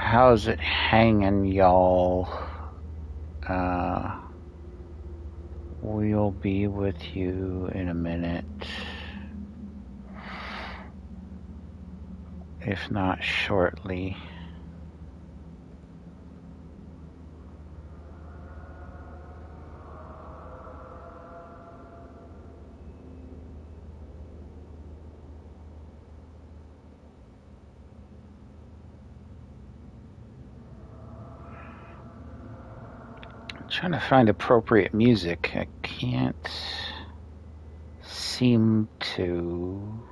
How's it hanging, y'all? We'll be with you in a minute. If not shortly. Trying to find appropriate music. I can't seem to.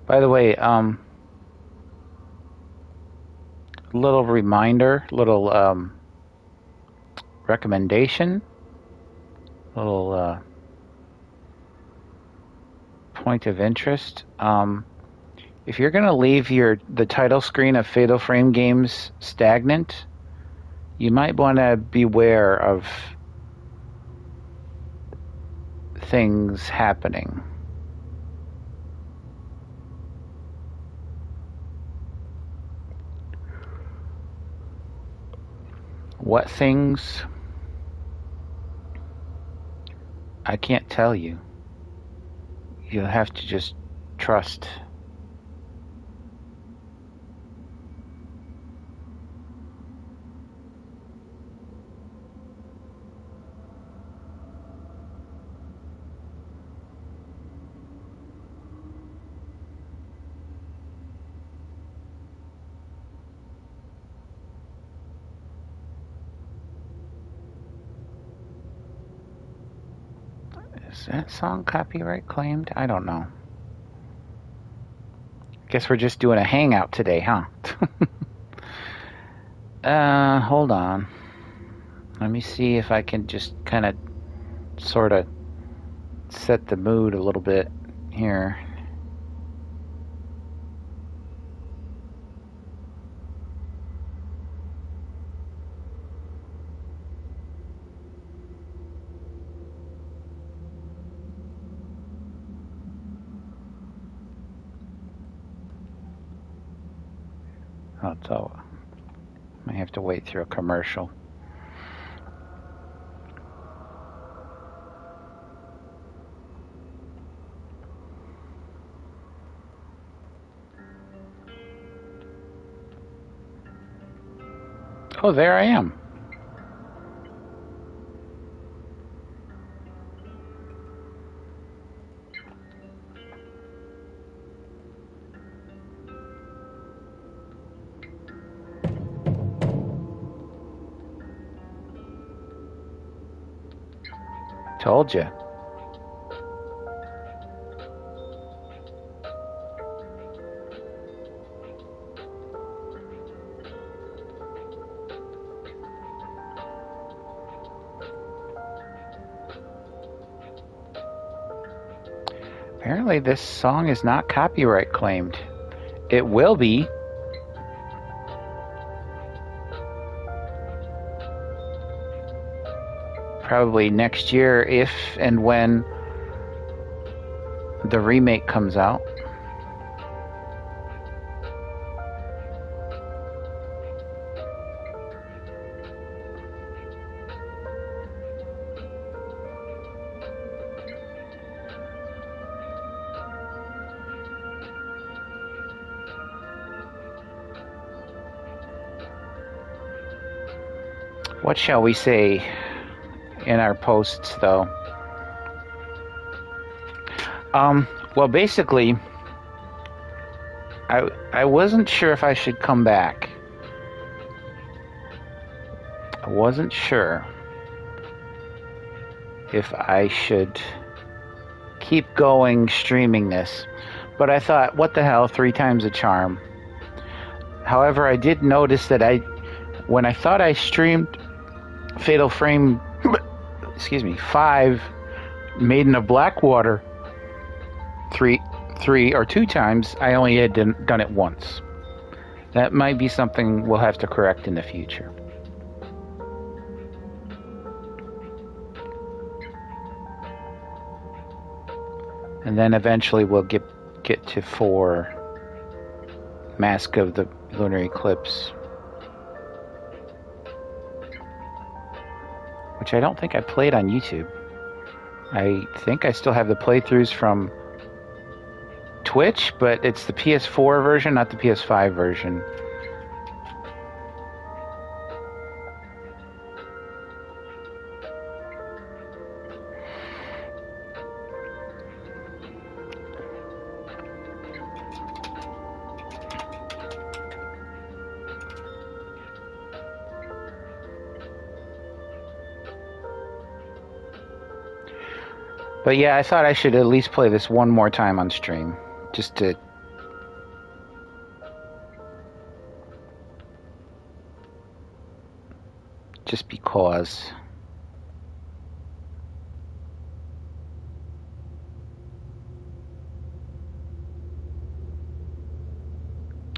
By the way, little reminder, little recommendation, little point of interest. If you're going to leave the title screen of Fatal Frame games stagnant, you might want to beware of things happening. What things? I can't tell you. You'll have to just trust. Is that song copyright claimed? I don't know. Guess we're just doing a hangout today, huh? Hold on. Let me see if I can just kind of sort of set the mood a little bit here. Oh, so I have to wait through a commercial. Oh, there I am. Told you. Apparently this song is not copyright claimed. It will be. Probably next year if and when the remake comes out. What shall we say in our posts, though? Well, basically, I wasn't sure if I should come back. I wasn't sure. if I should keep going streaming this. But I thought, what the hell, 3 times a charm. However, I did notice that when I thought I streamed Fatal Frame 5 Maiden of Blackwater 3 or 2 times, I only had done it once. That might be something we'll have to correct in the future. And then eventually we'll get to 4 Mask of the Lunar Eclipse, which I don't think I played on YouTube. I think I still have the playthroughs from Twitch, but it's the PS4 version, not the PS5 version. But yeah, I thought I should at least play this one more time on stream, just because.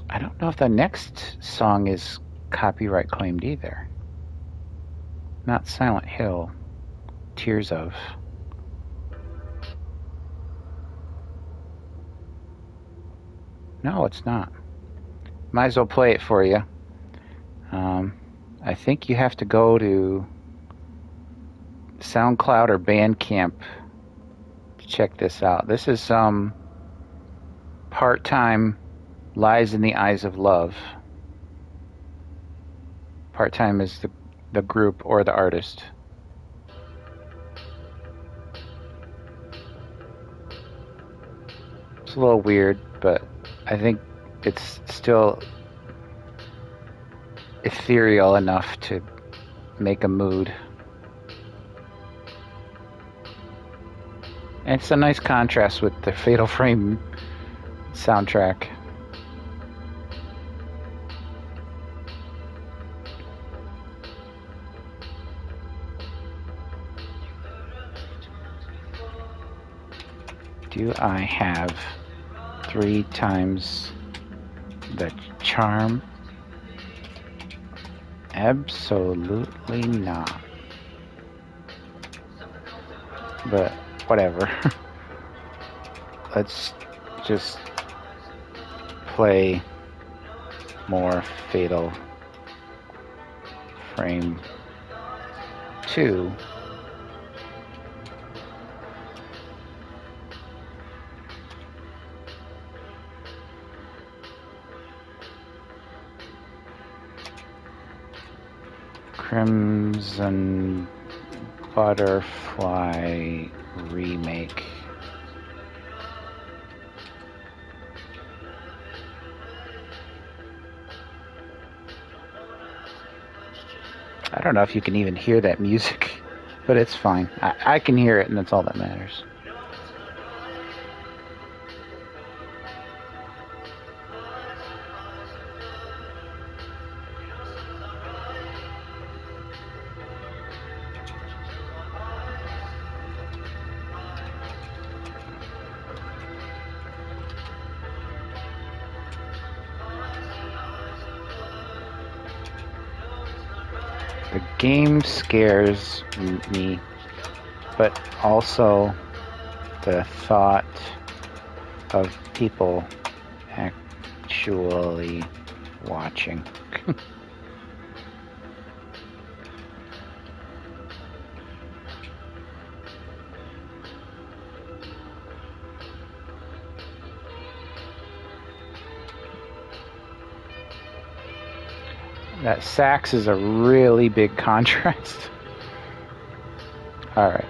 I don't know if the next song is copyright claimed either. Not Silent Hill, Tears of. No, it's not. Might as well play it for you. I think you have to go to SoundCloud or Bandcamp to check this out. This is Part-Time Lies in the Eyes of Love. Part-Time is the group or the artist. It's a little weird, but I think it's still ethereal enough to make a mood. And it's a nice contrast with the Fatal Frame soundtrack. Do I have 3 times the charm? Absolutely not. But whatever. Let's just play more Fatal Frame 2. Crimson Butterfly Remake. I don't know if you can even hear that music, but it's fine. I can hear it, and that's all that matters. The game scares me, but also the thought of people actually watching. That sax is a really big contrast. All right.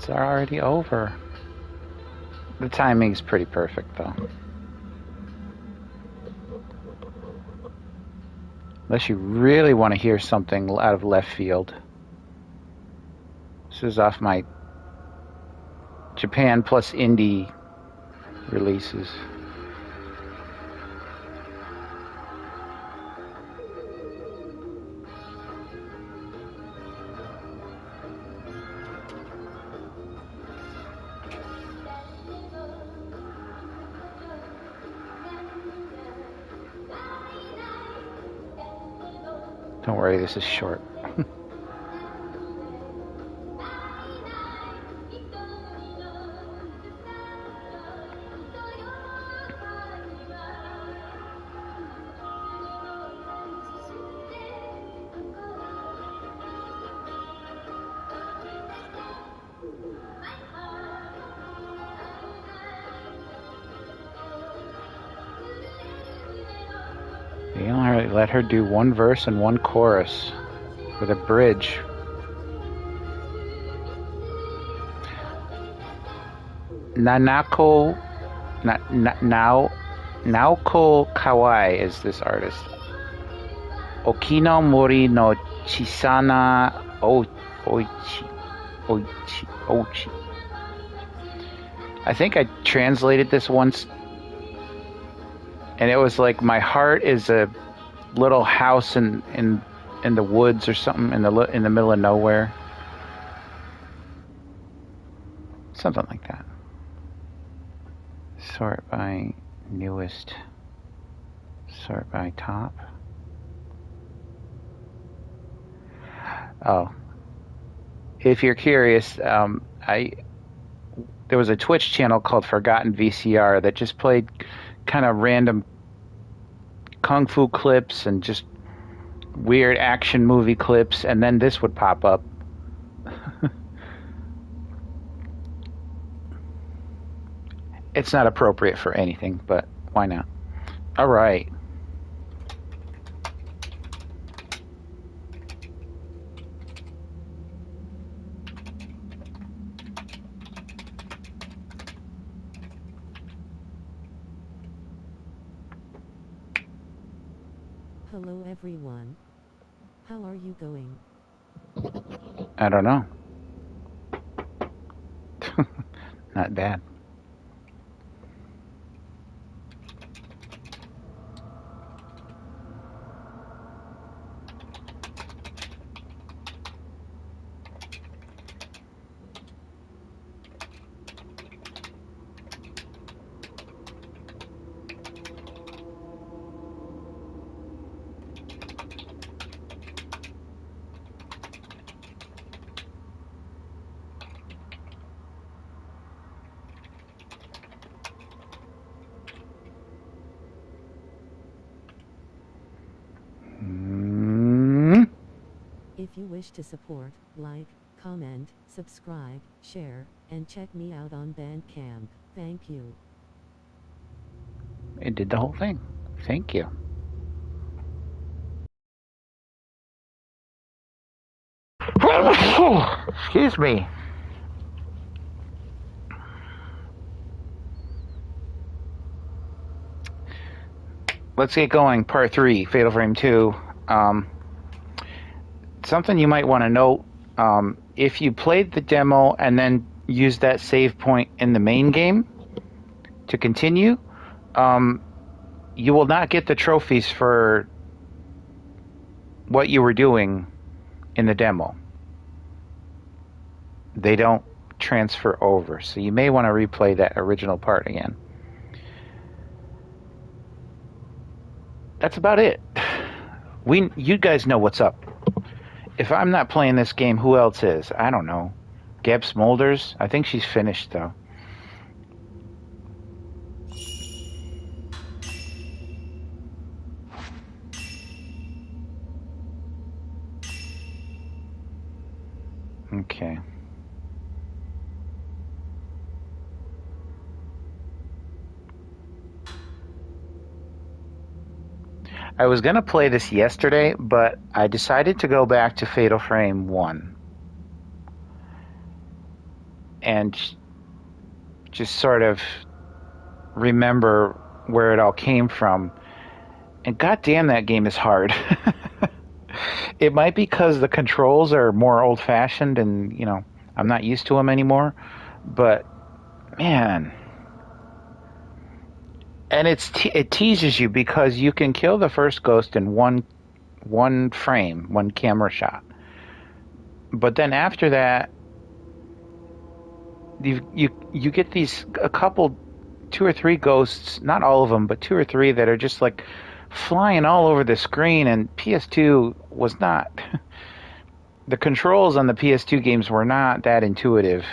It's already over. The timing's pretty perfect, though. Unless you really want to hear something out of left field. This is off my Japan plus indie releases. Don't worry, this is short. They only let her do one verse and one chorus with a bridge. Naoko Kawai is this artist. Okino Mori no Chisana Ochi. I think I translated this once, and it was like, my heart is a little house in the woods or something, in the middle of nowhere. Something like that. Sort by newest. Sort by top. Oh. If you're curious, there was a Twitch channel called Forgotten VCR that just played kind of random kung fu clips and just weird action movie clips, and then this would pop up. It's not appropriate for anything, but why not? All right. Hello everyone. How are you going? I don't know. Not bad. If you wish to support, like, comment, subscribe, share, and check me out on Bandcamp. Thank you. It did the whole thing. Thank you. Excuse me. Let's get going. Part 3, Fatal Frame 2. Something you might want to note, if you played the demo and then used that save point in the main game to continue, you will not get the trophies for what you were doing in the demo. They don't transfer over, so you may want to replay that original part again. That's about it. You guys know what's up. If I'm not playing this game, who else is? I don't know. Gab Smolders? I think she's finished, though. Okay. I was going to play this yesterday, but I decided to go back to Fatal Frame 1. and just sort of remember where it all came from. And goddamn, that game is hard. It might be because the controls are more old-fashioned and, you know, I'm not used to them anymore. But, man. And it teases you because you can kill the first ghost in one frame, one camera shot. But then after that, you get a couple, 2 or 3 ghosts, not all of them, but 2 or 3 that are just like flying all over the screen. And PS2 was not. The controls on the PS2 games were not that intuitive.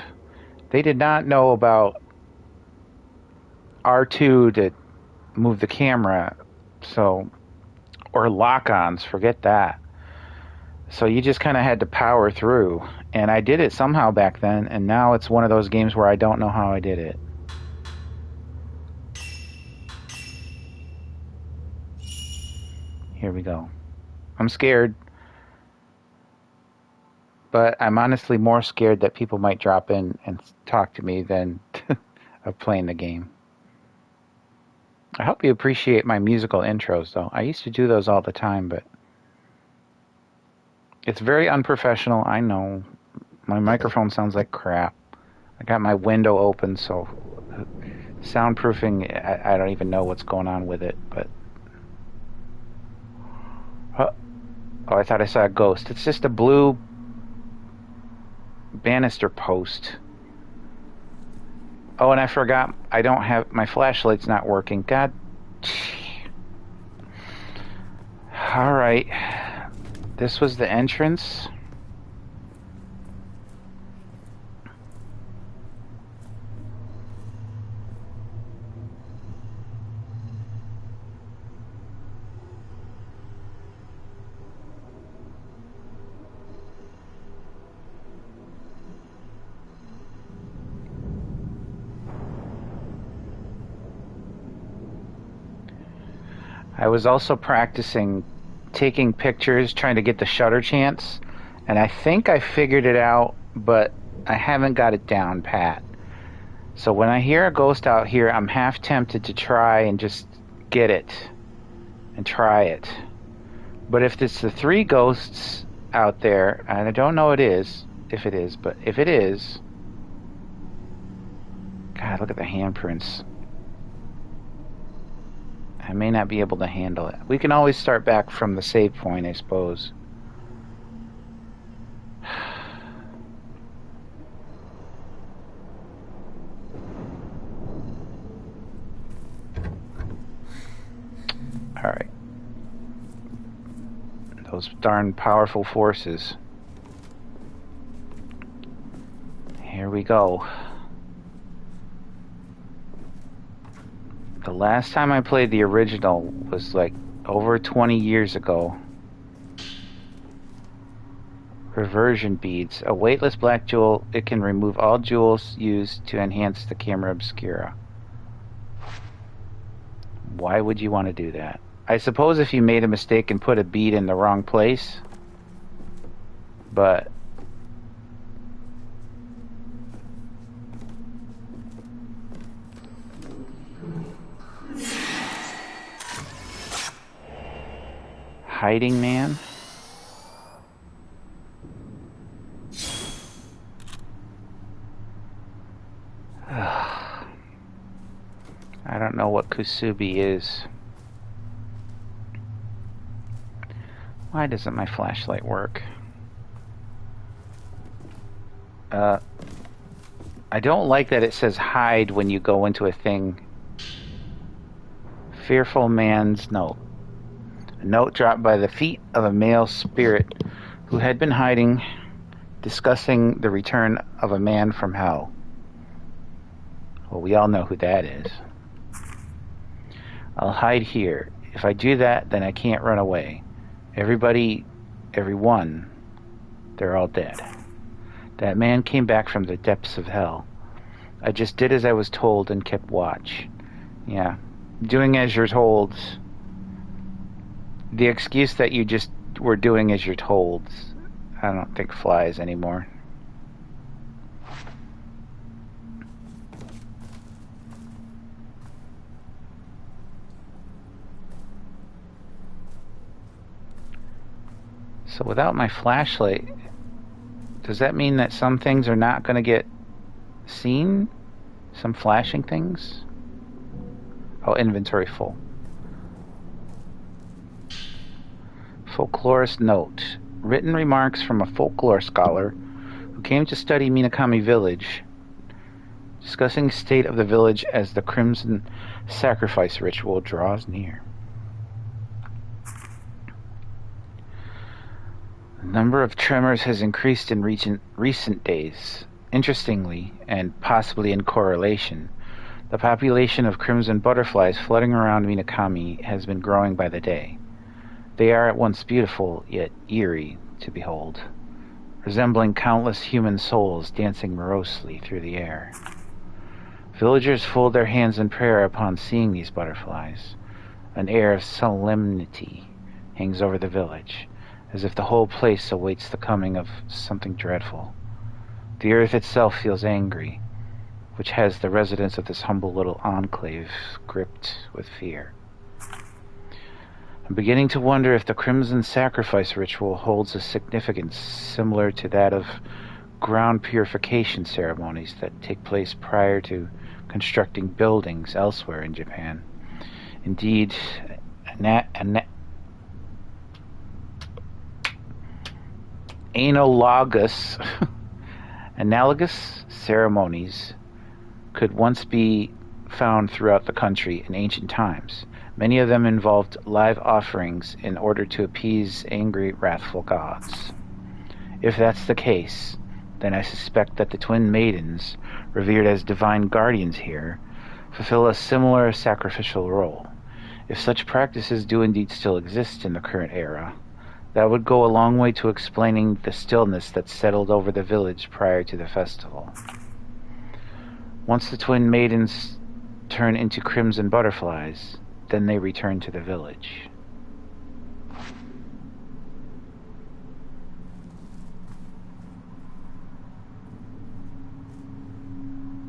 They did not know about R2 to move the camera, or lock-ons, forget that. So you just kind of had to power through, and I did it somehow back then, and now it's one of those games where I don't know how I did it. Here we go. I'm scared, but I'm honestly more scared that people might drop in and talk to me than of playing the game. I hope you appreciate my musical intros, though. I used to do those all the time, but it's very unprofessional, I know. My microphone sounds like crap. I got my window open, so soundproofing, I don't even know what's going on with it, but... Oh, I thought I saw a ghost. It's just a blue banister post. Oh, and I forgot, I don't have... My flashlight's not working. God... Alright. This was the entrance. I was also practicing taking pictures, trying to get the shutter chance, and I think I figured it out, but I haven't got it down pat. So when I hear a ghost out here, I'm half tempted to try and just get it and try it. But if it's the 3 ghosts out there, and I don't know if it is, but if it is, God, look at the handprints. I may not be able to handle it. We can always start back from the save point, I suppose. Alright. Those darn powerful forces. Here we go. The last time I played the original was like over 20 years ago. Reversion beads. A weightless black jewel. It can remove all jewels used to enhance the camera obscura. Why would you want to do that? I suppose if you made a mistake and put a bead in the wrong place. But... Hiding man? I don't know what Kusubi is. Why doesn't my flashlight work? I don't like that it says hide when you go into a thing. Fearful man's note. A note dropped by the feet of a male spirit who had been hiding, discussing the return of a man from hell. Well, we all know who that is. I'll hide here. If I do that, then I can't run away. Everyone, they're all dead. That man came back from the depths of hell. I just did as I was told and kept watch. Yeah, doing as you're told. The excuse that you just were doing as you're told, I don't think flies anymore. So without my flashlight, does that mean that some things are not going to get seen? Some flashing things? Oh, inventory full. Folklorist note. Written remarks from a folklore scholar who came to study Minakami Village, discussing the state of the village as the Crimson Sacrifice ritual draws near. The number of tremors has increased in recent days. Interestingly, and possibly in correlation, the population of crimson butterflies floating around Minakami has been growing by the day. They are at once beautiful, yet eerie to behold, resembling countless human souls dancing morosely through the air. Villagers fold their hands in prayer upon seeing these butterflies. An air of solemnity hangs over the village, as if the whole place awaits the coming of something dreadful. The earth itself feels angry, which has the residents of this humble little enclave gripped with fear. I'm beginning to wonder if the Crimson Sacrifice ritual holds a significance similar to that of ground purification ceremonies that take place prior to constructing buildings elsewhere in Japan. Indeed, analogous ceremonies could once be found throughout the country in ancient times. Many of them involved live offerings in order to appease angry, wrathful gods. If that's the case, then I suspect that the twin maidens, revered as divine guardians here, fulfill a similar sacrificial role. If such practices do indeed still exist in the current era, that would go a long way to explaining the stillness that settled over the village prior to the festival. Once the twin maidens turn into crimson butterflies, then they return to the village.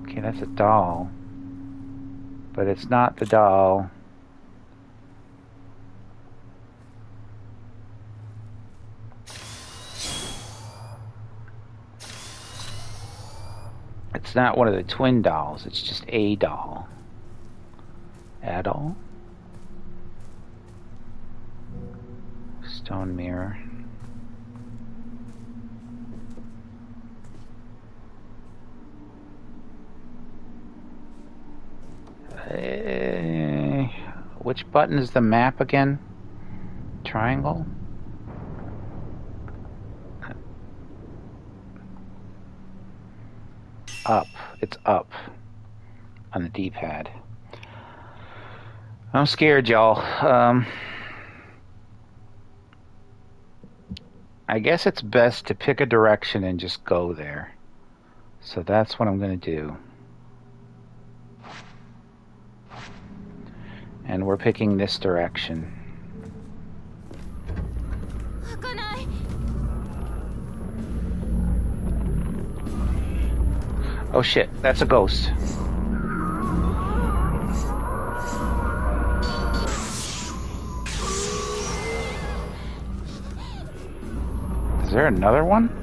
Okay, that's a doll. But it's not the doll. It's not one of the twin dolls, it's just a doll. A doll? Stone mirror. Which button is the map again? Triangle? Up. It's up on the D-pad. I'm scared, y'all. I guess it's best to pick a direction and just go there. So that's what I'm going to do. And we're picking this direction. Oh shit, that's a ghost. Is there another one?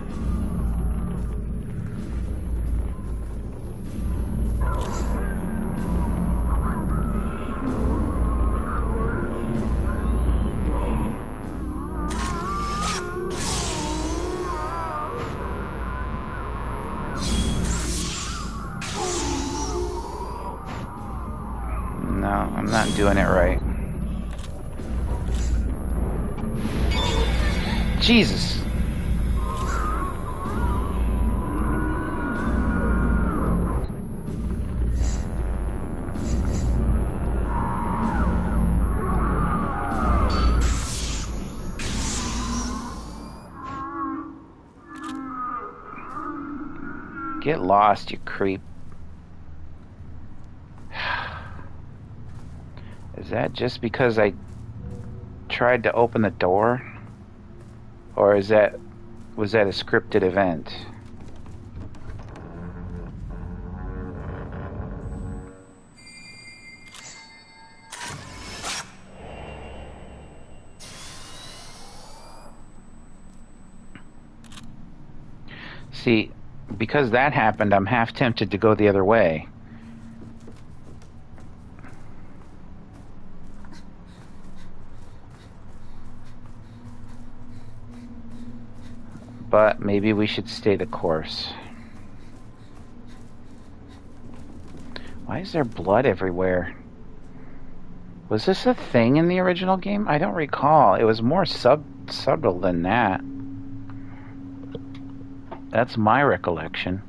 No, I'm not doing it right. Jesus! Get lost, you creep. Is that just because I tried to open the door? Or was that a scripted event? See, because that happened, I'm half tempted to go the other way. But maybe we should stay the course. Why is there blood everywhere? Was this a thing in the original game? I don't recall. It was more subtle than that. That's my recollection.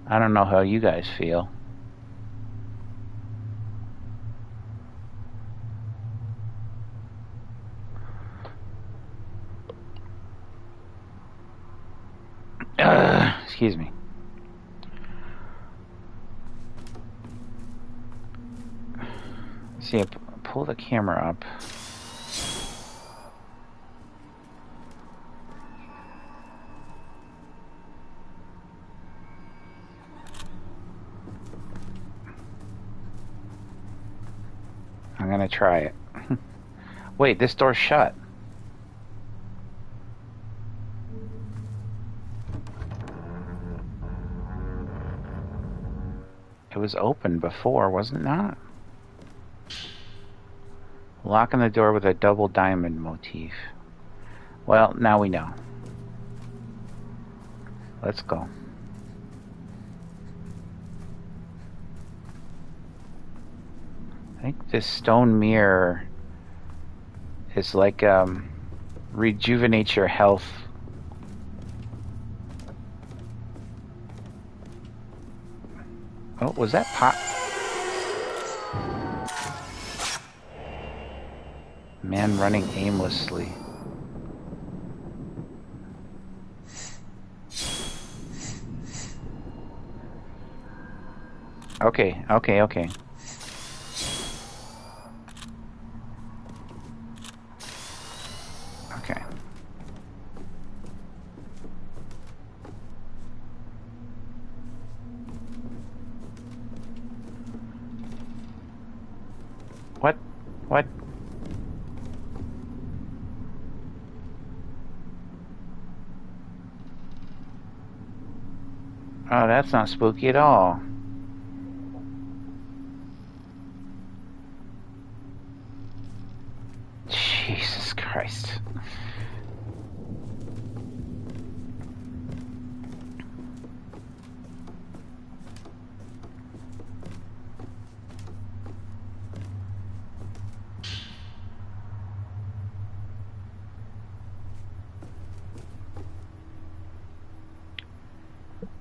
I don't know how you guys feel. Excuse me. See, pull the camera up. I'm gonna try it. Wait, this door's shut. It was open before, wasn't it not? Locking the door with a double diamond motif. Well, now we know. Let's go. I think this stone mirror is like rejuvenates your health. Oh, was that pop? Man running aimlessly. Okay. Okay. What? What? Oh, that's not spooky at all. Jesus Christ.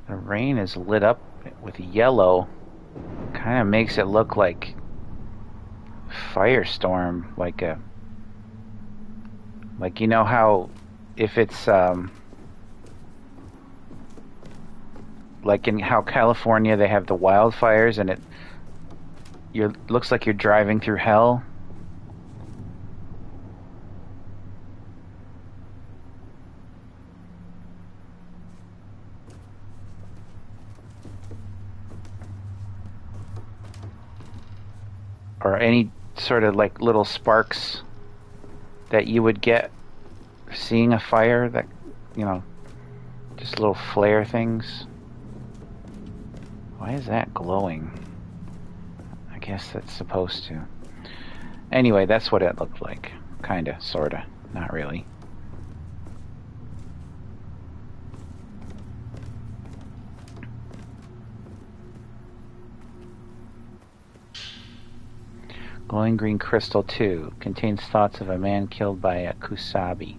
The rain is lit up with yellow. Kind of makes it look like firestorm, like you know how if it's like in how California they have the wildfires and it looks like you're driving through hell. Or any sort of like little sparks that you would get seeing a fire, that, you know, just little flare things. Why is that glowing? I guess that's supposed to. Anyway, that's what it looked like. Kinda, sorta, not really. Glowing green crystal 2 contains thoughts of a man killed by a kusabi.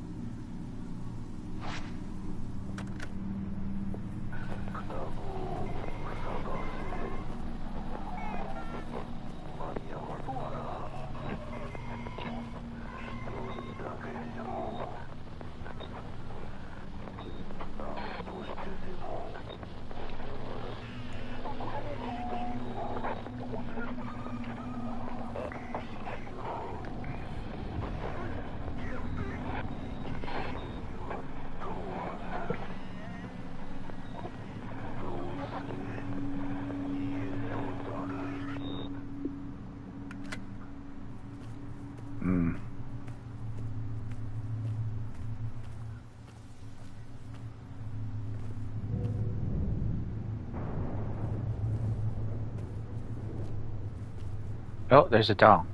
Oh, there's a doll.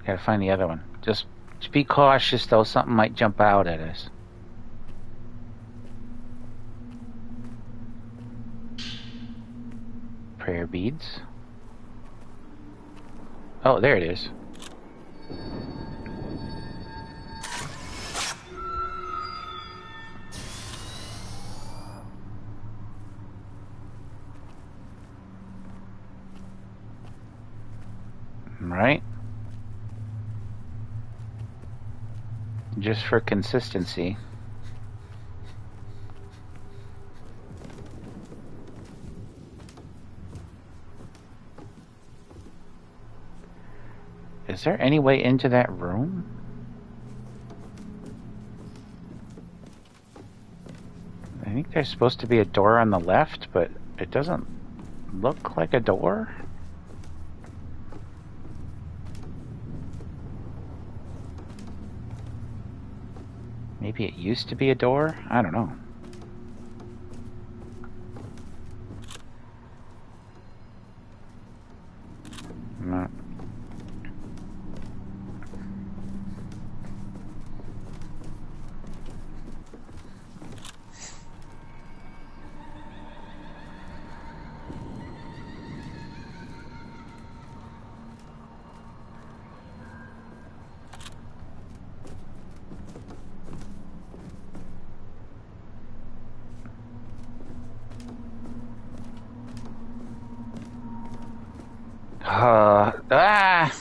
Gotta find the other one. Just be cautious, though. Something might jump out at us. Prayer beads. Oh, there it is. Right? Just for consistency. Is there any way into that room? I think there's supposed to be a door on the left, but it doesn't look like a door. Maybe it used to be a door? I don't know. No. Ah!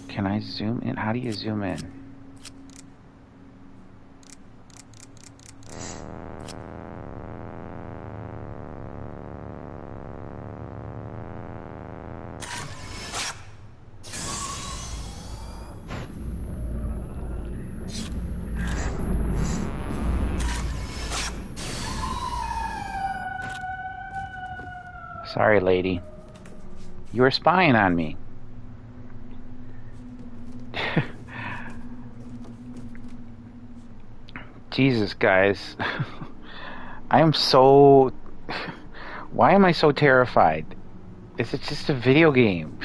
Can I zoom in? How do you zoom in? Sorry, lady. You were spying on me. Jesus, guys. I am so... Why am I so terrified? Is it just a video game?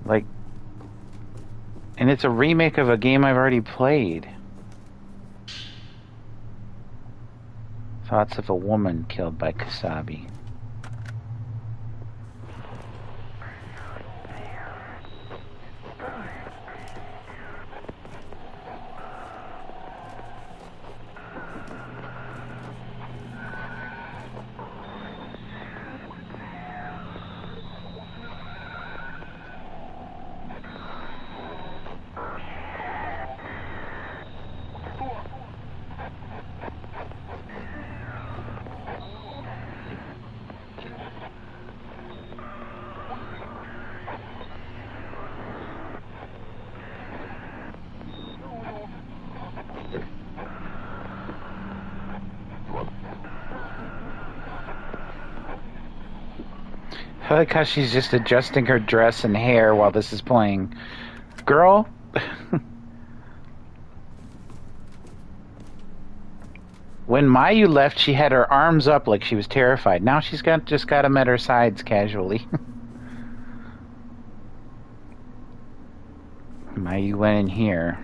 Like... And it's a remake of a game I've already played. Thoughts of a woman killed by Kasabi. I like how she's just adjusting her dress and hair while this is playing. Girl? When Mayu left, she had her arms up like she was terrified. Now she's just got them at her sides casually. Mayu went in here.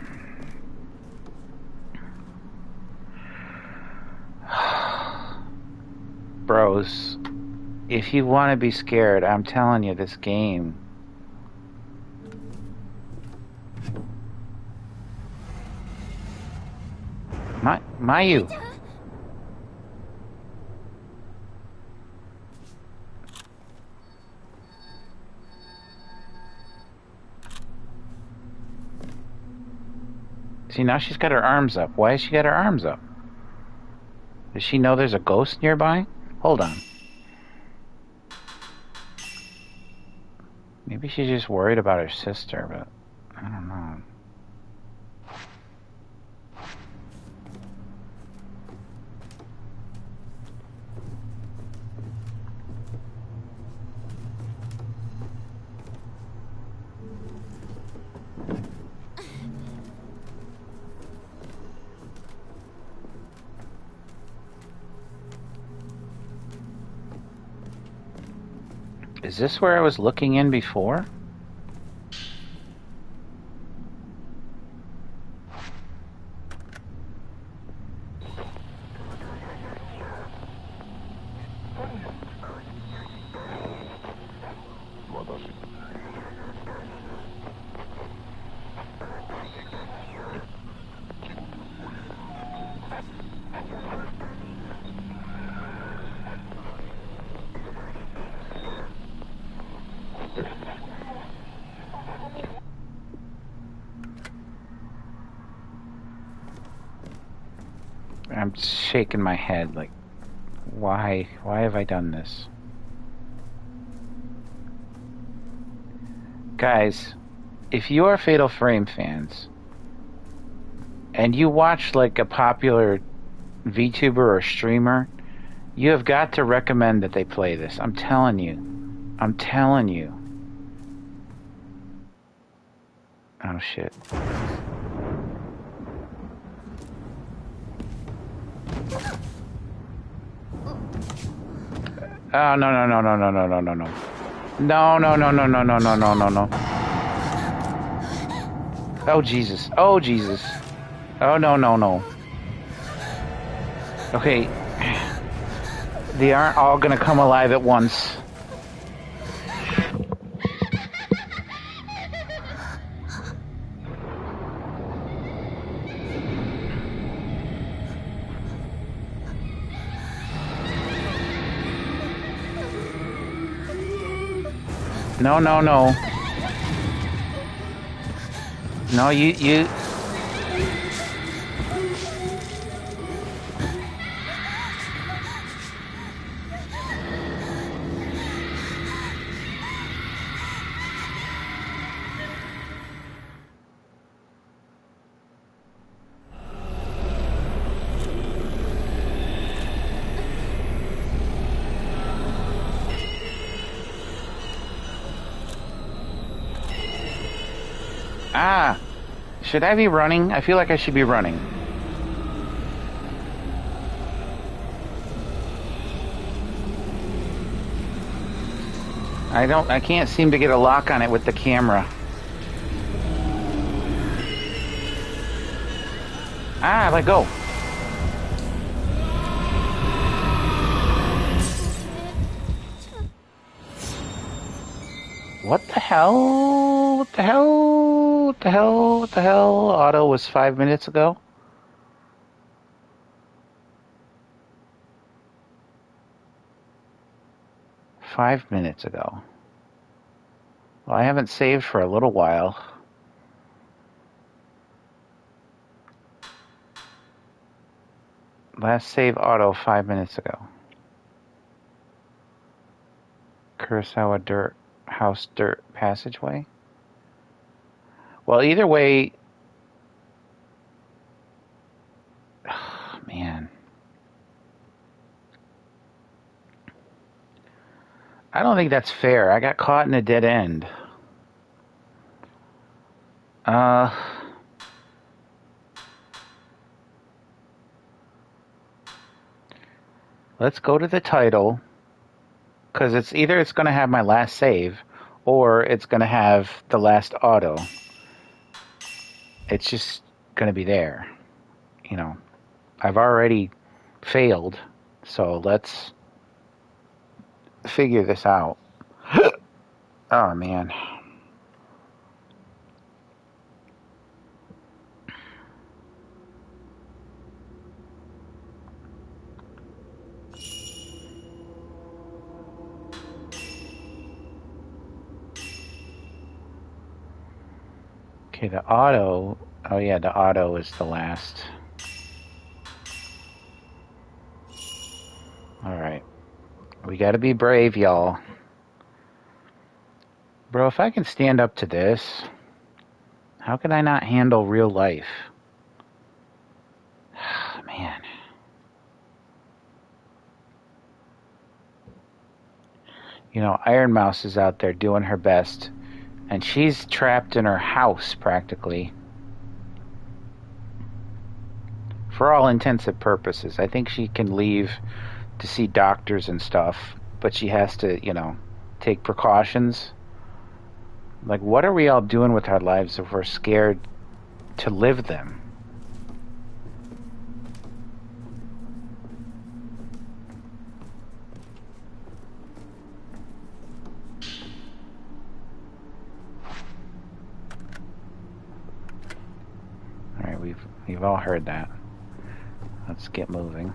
Bros, if you want to be scared, I'm telling you, this game. Mayu. See, now she's got her arms up. Why has she got her arms up? Does she know there's a ghost nearby? Hold on. Maybe she's just worried about her sister, but I don't know. Is this where I was looking in before? I'm shaking my head like, why have I done this? Guys, if you are Fatal Frame fans and you watch like a popular VTuber or streamer, you have got to recommend that they play this. I'm telling you. I'm telling you. Oh shit. Oh no no no no no no no no no. No no no no no no no no no no. Oh Jesus. Oh Jesus. Oh no no no. Okay. They aren't all gonna come alive at once. No, no, no. No, you. Ah, should I be running? I feel like I should be running. I can't seem to get a lock on it with the camera. Ah, let go. What the hell? What the hell? What the hell? What the hell? Auto was 5 minutes ago. Five minutes ago. Well, I haven't saved for a little while. Last save auto 5 minutes ago. Kurosawa dirt house dirt passageway. Well, either way, oh, man. I don't think that's fair. I got caught in a dead end. Let's go to the title, because it's either it's going to have my last save, or it's going to have the last auto. It's just going to be there. You know, I've already failed, so let's figure this out. Oh, man. Okay, the auto. Oh, yeah, the auto is the last. All right. We got to be brave, y'all. Bro, if I can stand up to this, how can I not handle real life? Man. You know, Iron Mouse is out there doing her best, and she's trapped in her house, practically. For all intents and purposes. I think she can leave to see doctors and stuff, but she has to, you know, take precautions. Like, what are we all doing with our lives if we're scared to live them? All right, we've all heard that. Let's get moving.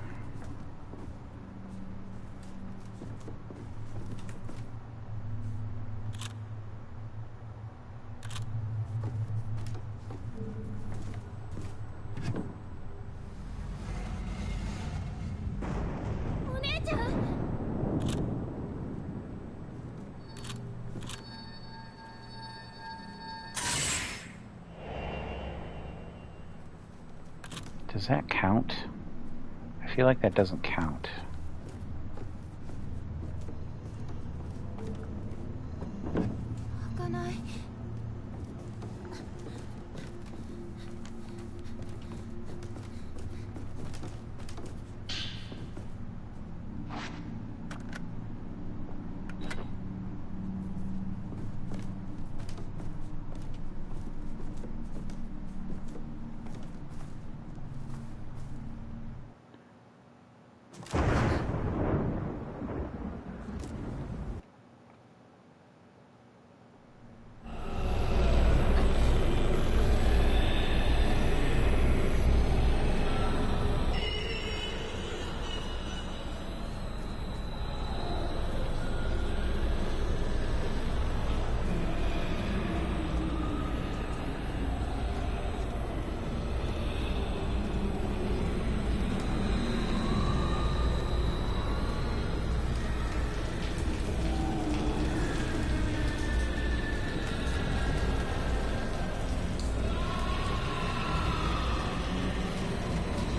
Does that count? I feel like that doesn't count.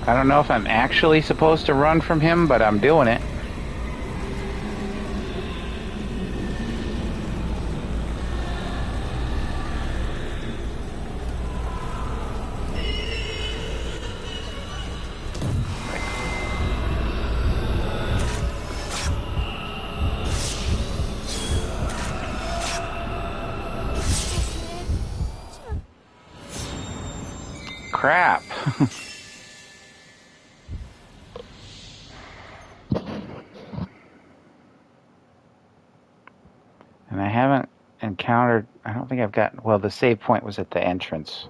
I don't know if I'm actually supposed to run from him, but I'm doing it. Crap. And I haven't encountered, I don't think I've got, well, the save point was at the entrance.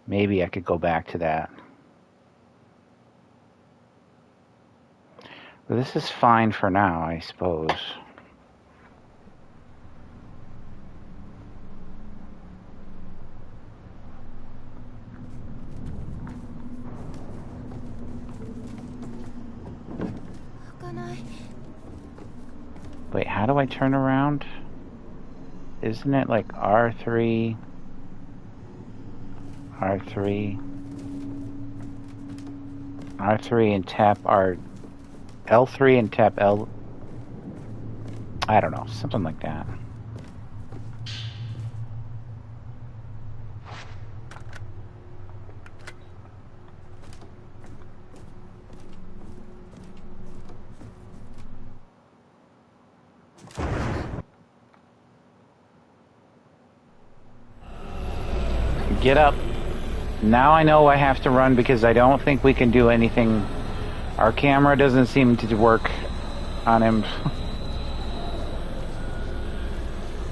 Maybe I could go back to that. But this is fine for now, I suppose. Wait, how do I turn around? Isn't it like R3, R3, R3 and tap R, L3 and tap L, I don't know, something like that. Get up. Now I know I have to run because I don't think we can do anything. Our camera doesn't seem to work on him.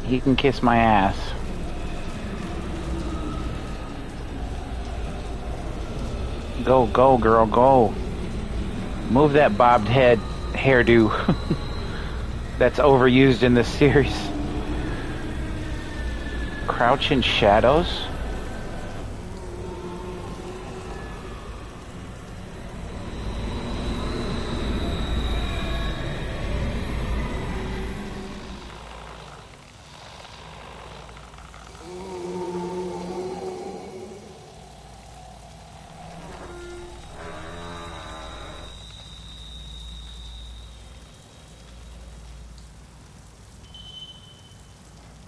He can kiss my ass. Go, go, girl, go. Move that bobbed head hairdo. That's overused in this series. Crouch in shadows?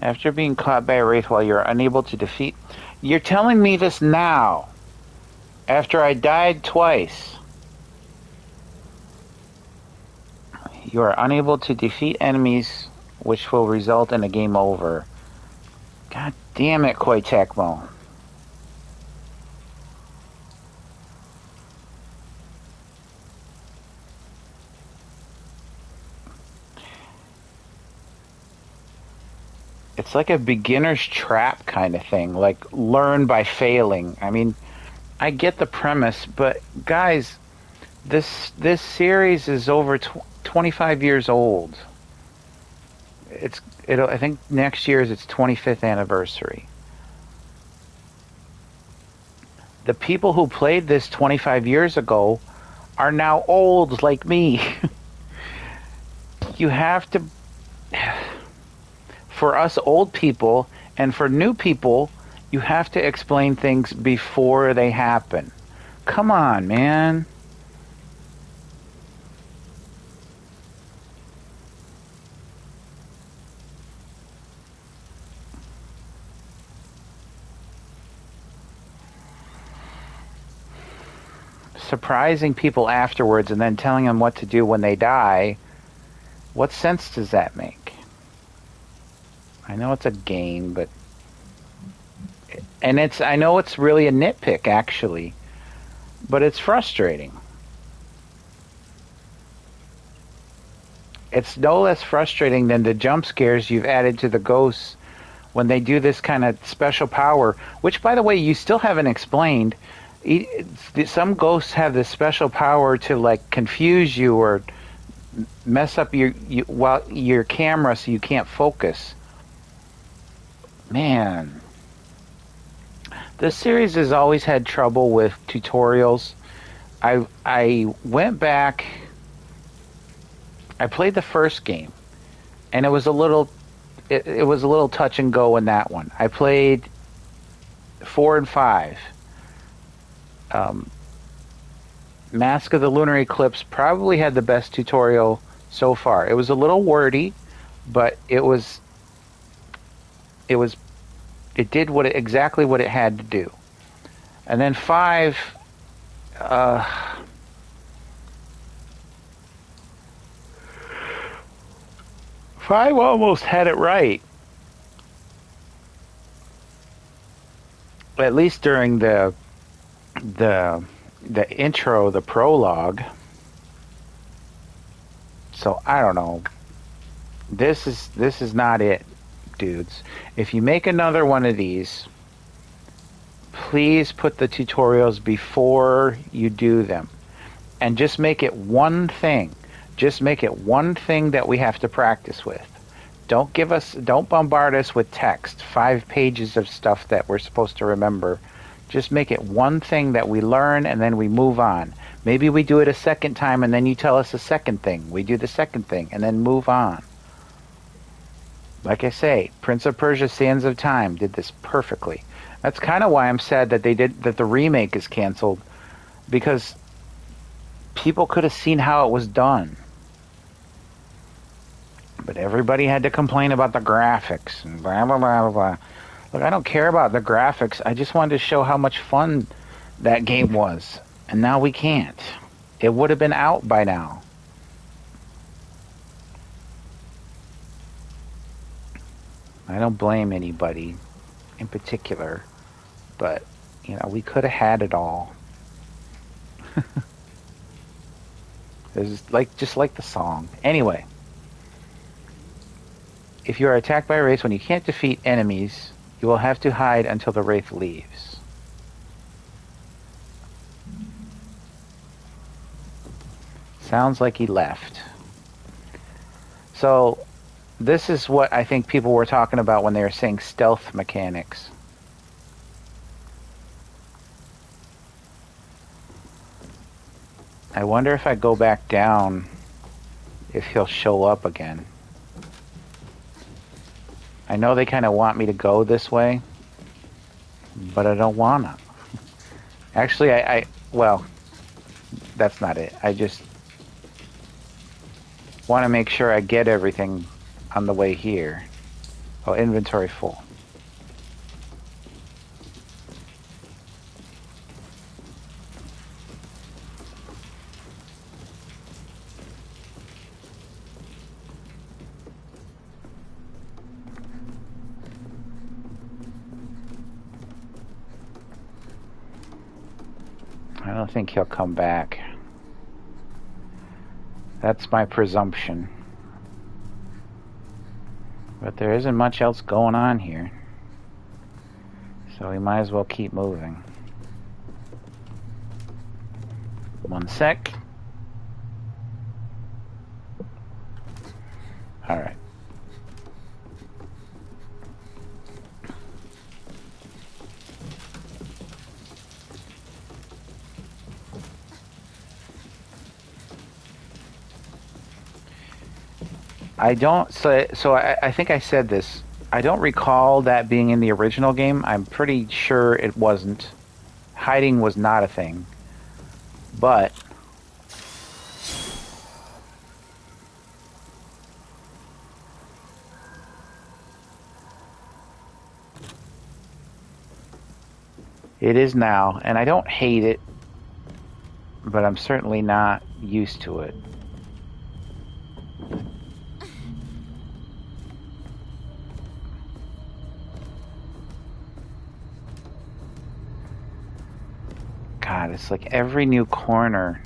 After being caught by a wraith while you're unable to defeat... You're telling me this now. After I died twice. You are unable to defeat enemies which will result in a game over. God damn it, Koei Tecmo. It's like a beginner's trap kind of thing, like learn by failing. I mean, I get the premise, but guys, this series is over 25 years old. I think next year is its 25th anniversary. The people who played this 25 years ago are now old like me. You have to, for us old people and for new people, you have to explain things before they happen. Come on, man. Surprising people afterwards and then telling them what to do when they die, what sense does that make? I know it's a game, but I know it's really a nitpick actually, but it's frustrating. It's no less frustrating than the jump scares you've added to the ghosts when they do this kind of special power, which by the way you still haven't explained. Some ghosts have this special power to like confuse you or mess up your camera so you can't focus. Man, this series has always had trouble with tutorials. I went back. I played the first game, and it was a little touch and go in that one. I played 4 and 5. Mask of the Lunar Eclipse probably had the best tutorial so far. It was a little wordy, but it did exactly what it had to do. And then 5, 5 almost had it right. At least during the intro, the prologue. So I don't know. This is not it, dudes. If you make another one of these, please put the tutorials before you do them. And just make it one thing. Just make it one thing that we have to practice with. Don't bombard us with text, 5 pages of stuff that we're supposed to remember. Just make it one thing that we learn and then we move on. Maybe we do it a second time and then you tell us a second thing. We do the second thing and then move on. Like I say, Prince of Persia: Sands of Time did this perfectly. That's kind of why I'm sad that the remake is canceled, because people could have seen how it was done. But everybody had to complain about the graphics and blah, blah, blah, blah. Look, I don't care about the graphics. I just wanted to show how much fun that game was. And now we can't. It would have been out by now. I don't blame anybody in particular. But, we could have had it all. It's just like the song. Anyway. If you are attacked by a wraith when you can't defeat enemies, you will have to hide until the wraith leaves. Sounds like he left. So, this is what I think people were talking about when they were saying stealth mechanics. I wonder if I go back down, if he'll show up again. I know they kind of want me to go this way, but I don't wanna. Actually, well, that's not it. I just want to make sure I get everything on the way here. Oh, inventory full. don't think he'll come back. That's my presumption. But there isn't much else going on here. So we might as well keep moving. 1 sec. Alright. I don't, so I think I said this. I don't recall that being in the original game. I'm pretty sure it wasn't. Hiding was not a thing. But it is now, and I don't hate it, but I'm certainly not used to it. God, it's like every new corner.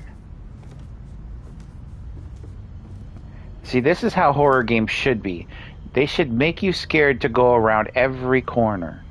See, this is how horror games should be. They should make you scared to go around every corner.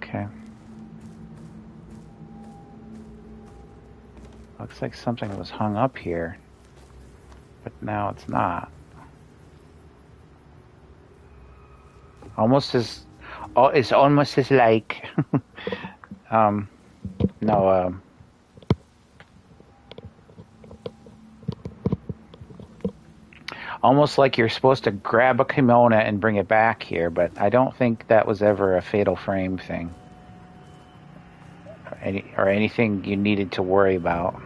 Okay. Looks like something was hung up here, but now it's not. Almost as, oh, it's almost as like, no, almost like you're supposed to grab a kimono and bring it back here, but I don't think that was ever a Fatal Frame thing. Or anything you needed to worry about.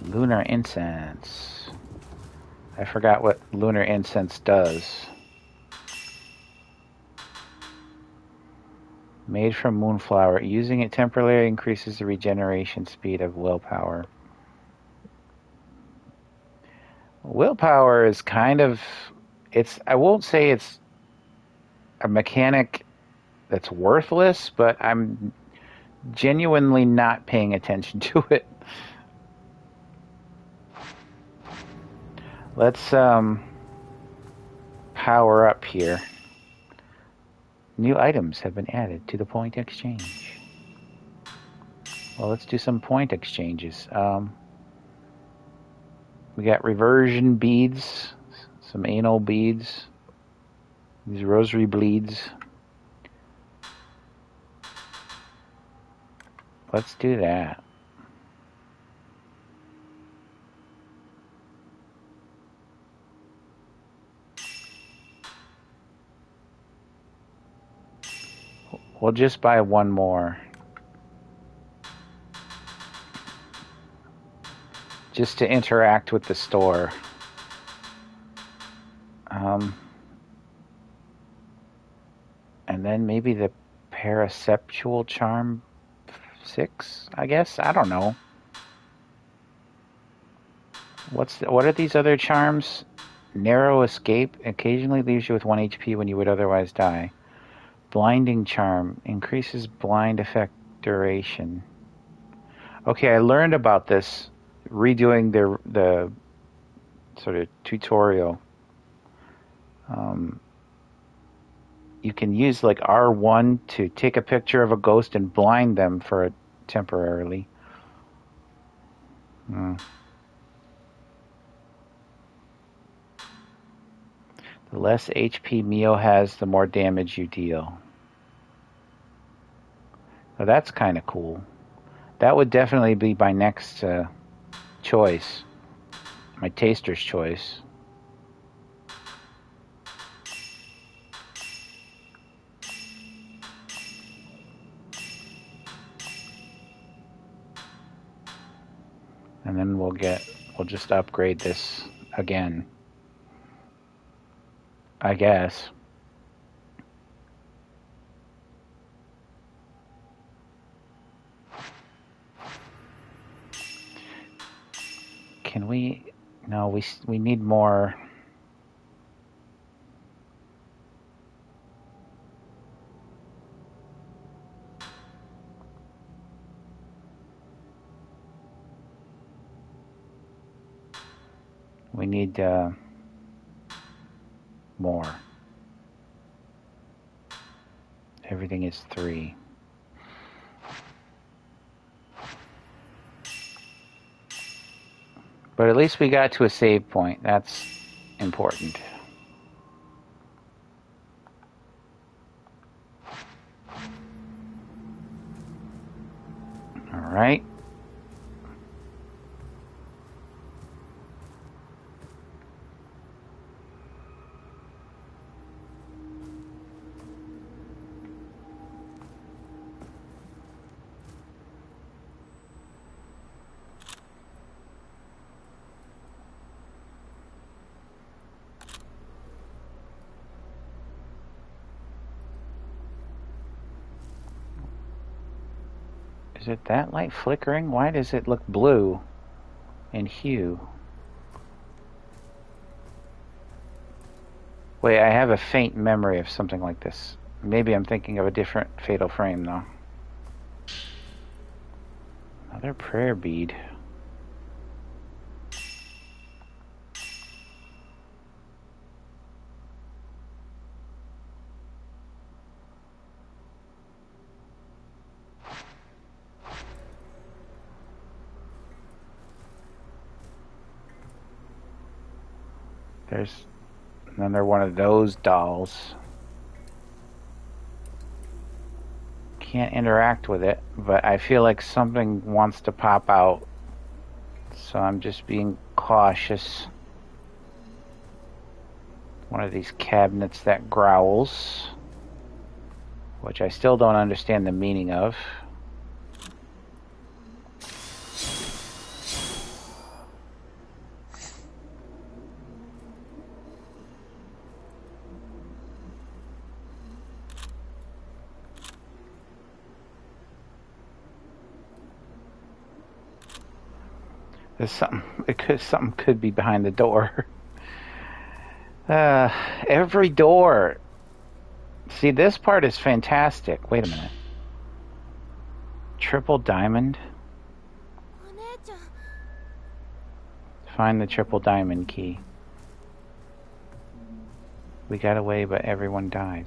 Lunar incense. I forgot what lunar incense does. Made from moonflower. Using it temporarily increases the regeneration speed of willpower. Willpower is kind of... I won't say it's a mechanic that's worthless, but I'm genuinely not paying attention to it. Let's power up here. New items have been added to the point exchange. Well, let's do some point exchanges. We got reversion beads, some anal beads, these rosary bleeds. Let's do that. We'll just buy one more. Just to interact with the store. And then maybe the Paraceptual Charm 6, I guess? I don't know. What are these other charms? Narrow Escape occasionally leaves you with 1 HP when you would otherwise die. Blinding Charm increases blind effect duration. Okay, I learned about this redoing the sort of tutorial. You can use like R1 to take a picture of a ghost and blind them for temporarily. The less HP Mio has, the more damage you deal. So that's kind of cool. That would definitely be my next choice. My taster's choice. And then we'll just upgrade this again, I guess. Can we? No, we need more. We need more. Everything is 3. But at least we got to a save point. That's important. All right. Is it that light flickering? Why does it look blue in hue? Wait, I have a faint memory of something like this. Maybe I'm thinking of a different Fatal Frame, though. Another prayer bead. There's another one of those dolls. Can't interact with it, but I feel like something wants to pop out. So I'm just being cautious. One of these cabinets that growls, which I still don't understand the meaning of. There's something could be behind the door. Every door. See, this part is fantastic. Wait a minute. Triple diamond. Find the triple diamond key. We got away, but everyone died.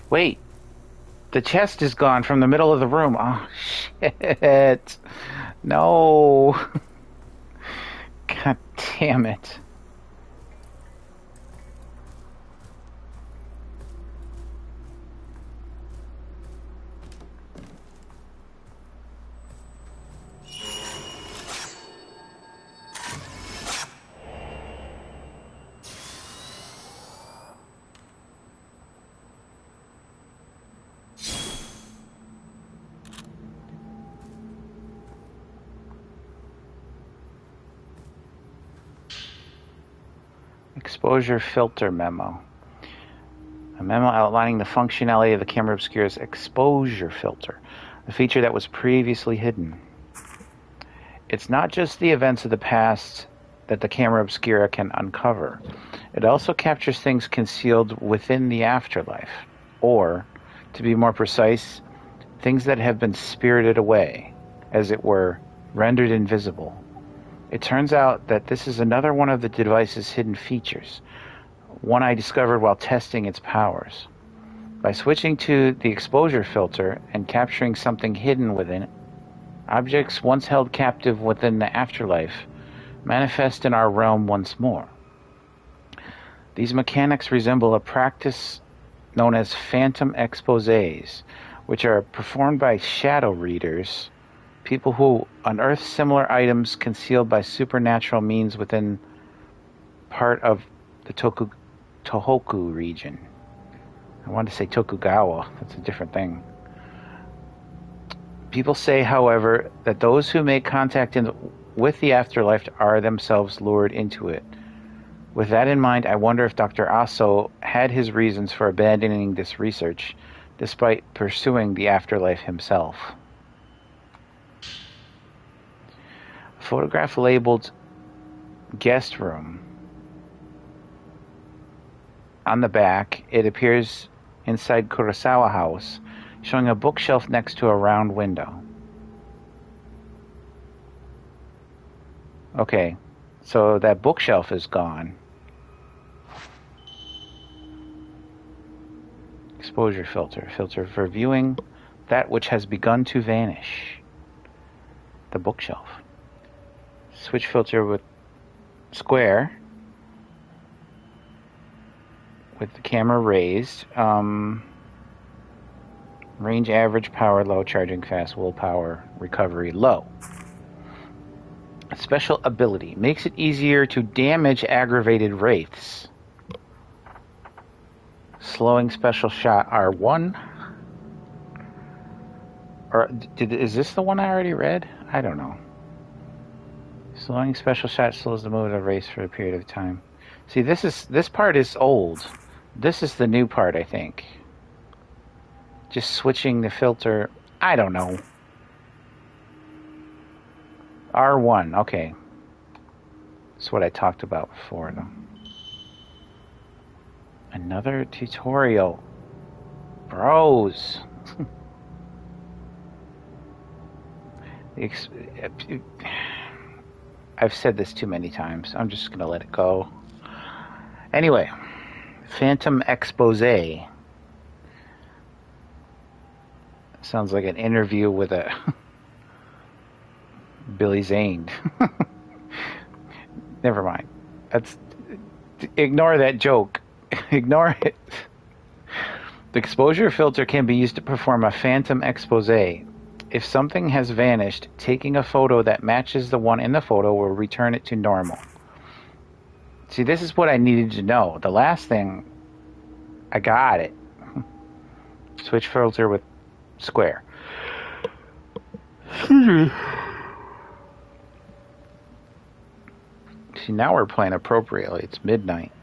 Wait, the chest is gone from the middle of the room. Oh, shit. No. God damn it. Exposure filter memo. A memo outlining the functionality of the Camera Obscura's exposure filter, a feature that was previously hidden. It's not just the events of the past that the Camera Obscura can uncover. It also captures things concealed within the afterlife, or, to be more precise, things that have been spirited away, as it were, rendered invisible. It turns out that this is another one of the device's hidden features, one I discovered while testing its powers. By switching to the exposure filter and capturing something hidden within it, objects once held captive within the afterlife manifest in our realm once more. These mechanics resemble a practice known as phantom exposés, which are performed by shadow readers, people who unearth similar items concealed by supernatural means within part of the Tohoku region. I wanted to say Tokugawa. That's a different thing. People say, however, that those who make contact with the afterlife are themselves lured into it. With that in mind, I wonder if Dr. Aso had his reasons for abandoning this research, despite pursuing the afterlife himself. A photograph labeled guest room. On the back, it appears inside Kurosawa House, showing a bookshelf next to a round window. Okay, so that bookshelf is gone. Exposure filter. Filter for viewing that which has begun to vanish. The bookshelf. Switch filter with square. With the camera raised. Range average, power low, charging fast, willpower, recovery low. A special ability. Makes it easier to damage aggravated wraiths. Slowing special shot R1. Or is this the one I already read? I don't know. Slowing special shot slows the movement of wraiths for a period of time. See, this part is old. This is the new part, I think. Just switching the filter. I don't know. R1, okay. That's what I talked about before, though. Another tutorial. Bros. I've said this too many times. I'm just going to let it go. Anyway. Phantom Expose. Sounds like an interview with a Billy Zane. Never mind. Ignore that joke. Ignore it. The exposure filter can be used to perform a phantom expose. If something has vanished, taking a photo that matches the one in the photo will return it to normal. See, this is what I needed to know. The last thing, I got it. Switch filter with square. See, now we're playing appropriately. It's midnight.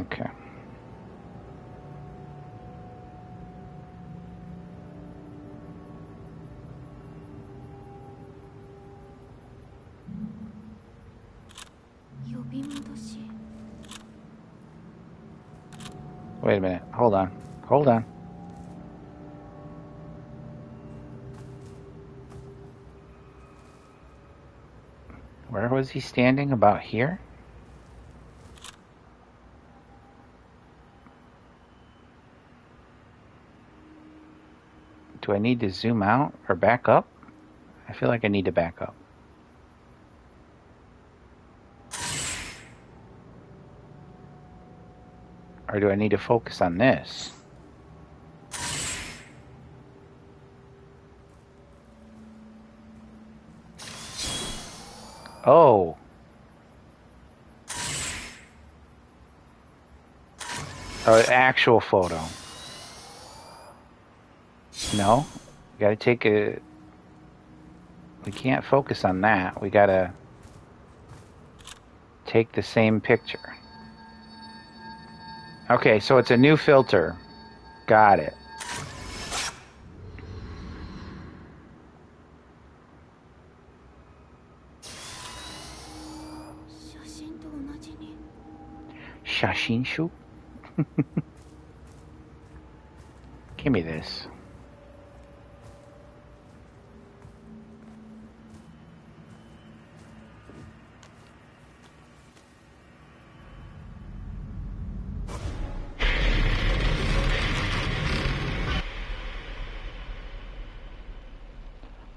Okay. Wait a minute. Hold on. Hold on. Where was he standing? About here? Do I need to zoom out or back up? I feel like I need to back up. Or do I need to focus on this? Oh. Oh, actual photo. No? We gotta take a... We can't focus on that. We gotta take the same picture. Okay, so it's a new filter. Got it. Shashinshu? Give me this.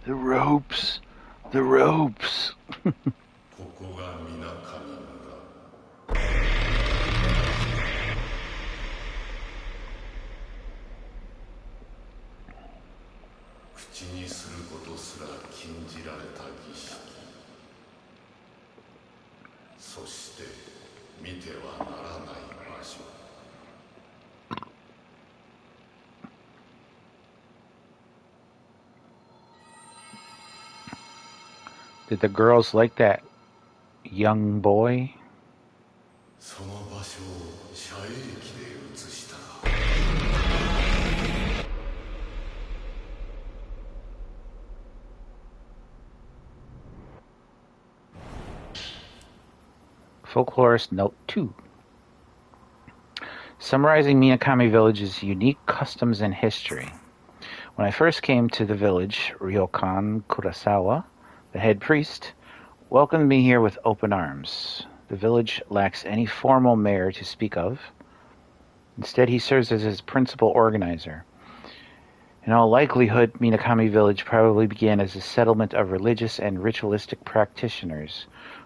The ropes. The ropes. Did the girls like that young boy? Folklorist Note 2. Summarizing Minakami Village's unique customs and history. When I first came to the village, Ryokan Kurosawa, the head priest, welcomed me here with open arms. The village lacks any formal mayor to speak of. Instead, he serves as his principal organizer. In all likelihood, Minakami Village probably began as a settlement of religious and ritualistic practitioners,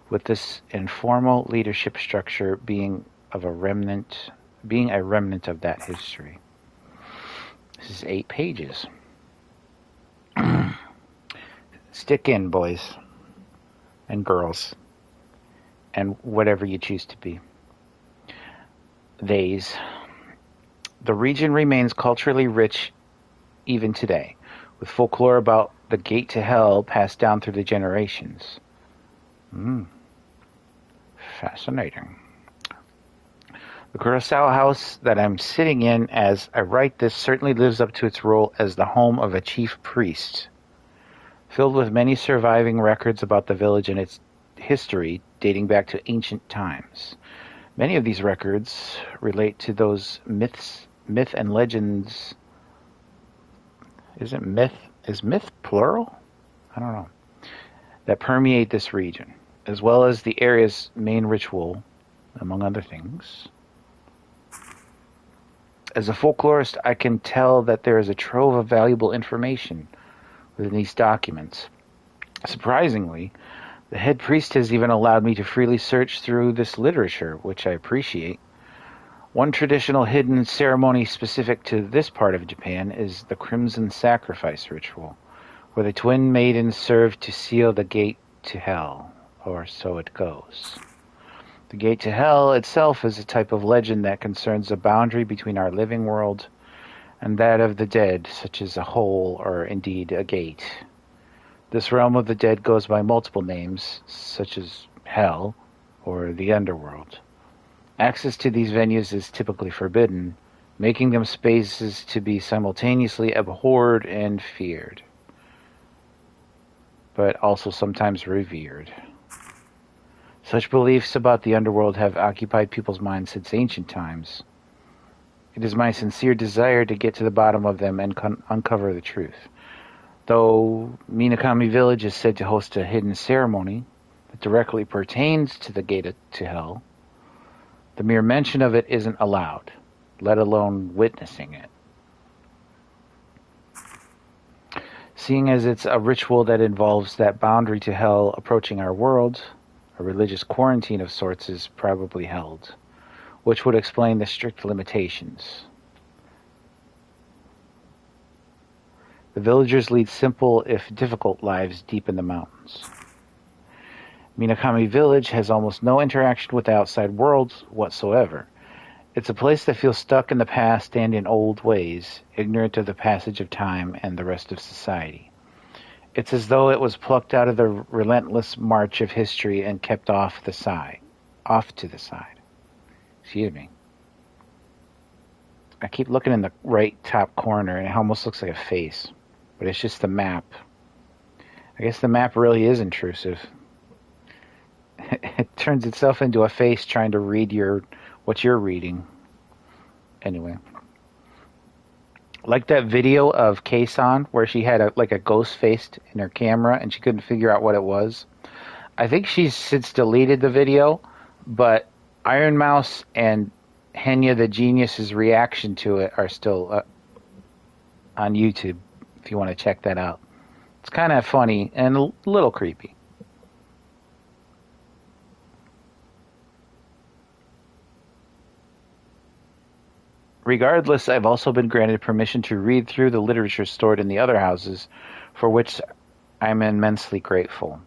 with this informal leadership structure being a remnant of that history. This is 8 pages. Stick in, boys and girls, and whatever you choose to be. Theys. The region remains culturally rich even today, with folklore about the gate to hell passed down through the generations. Fascinating. The Kurosawa house that I'm sitting in as I write this certainly lives up to its role as the home of a chief priest, filled with many surviving records about the village and its history dating back to ancient times. Many of these records relate to those myth and legends. Is myth plural? I don't know. That permeate this region, as well as the area's main ritual, among other things. As a folklorist, I can tell that there is a trove of valuable information within these documents. Surprisingly, the head priest has even allowed me to freely search through this literature, which I appreciate. One traditional hidden ceremony specific to this part of Japan is the Crimson Sacrifice ritual, where the twin maidens serve to seal the gate to hell, or so it goes. The gate to hell itself is a type of legend that concerns a boundary between our living world and that of the dead, such as a hole or indeed a gate. This realm of the dead goes by multiple names, such as hell or the underworld. Access to these venues is typically forbidden, making them spaces to be simultaneously abhorred and feared, but also sometimes revered. Such beliefs about the underworld have occupied people's minds since ancient times. It is my sincere desire to get to the bottom of them and uncover the truth. Though Minakami Village is said to host a hidden ceremony that directly pertains to the gate to hell, the mere mention of it isn't allowed, let alone witnessing it. Seeing as it's a ritual that involves that boundary to hell approaching our world, a religious quarantine of sorts is probably held, which would explain the strict limitations. The villagers lead simple, if difficult, lives deep in the mountains. Minakami Village has almost no interaction with the outside world whatsoever. It's a place that feels stuck in the past and in old ways, ignorant of the passage of time and the rest of society. It's as though it was plucked out of the relentless march of history and kept off to the side. Excuse me. I keep looking in the right top corner and it almost looks like a face, but it's just the map. I guess the map really is intrusive. It turns itself into a face trying to read what you're reading. Anyway. Like that video of Kei-san where she had a ghost face in her camera and she couldn't figure out what it was. I think she's since deleted the video, but Iron Mouse and Henya the Genius's reaction to it are still on YouTube if you want to check that out. It's kind of funny and a little creepy. Regardless, I've also been granted permission to read through the literature stored in the other houses for which I'm immensely grateful.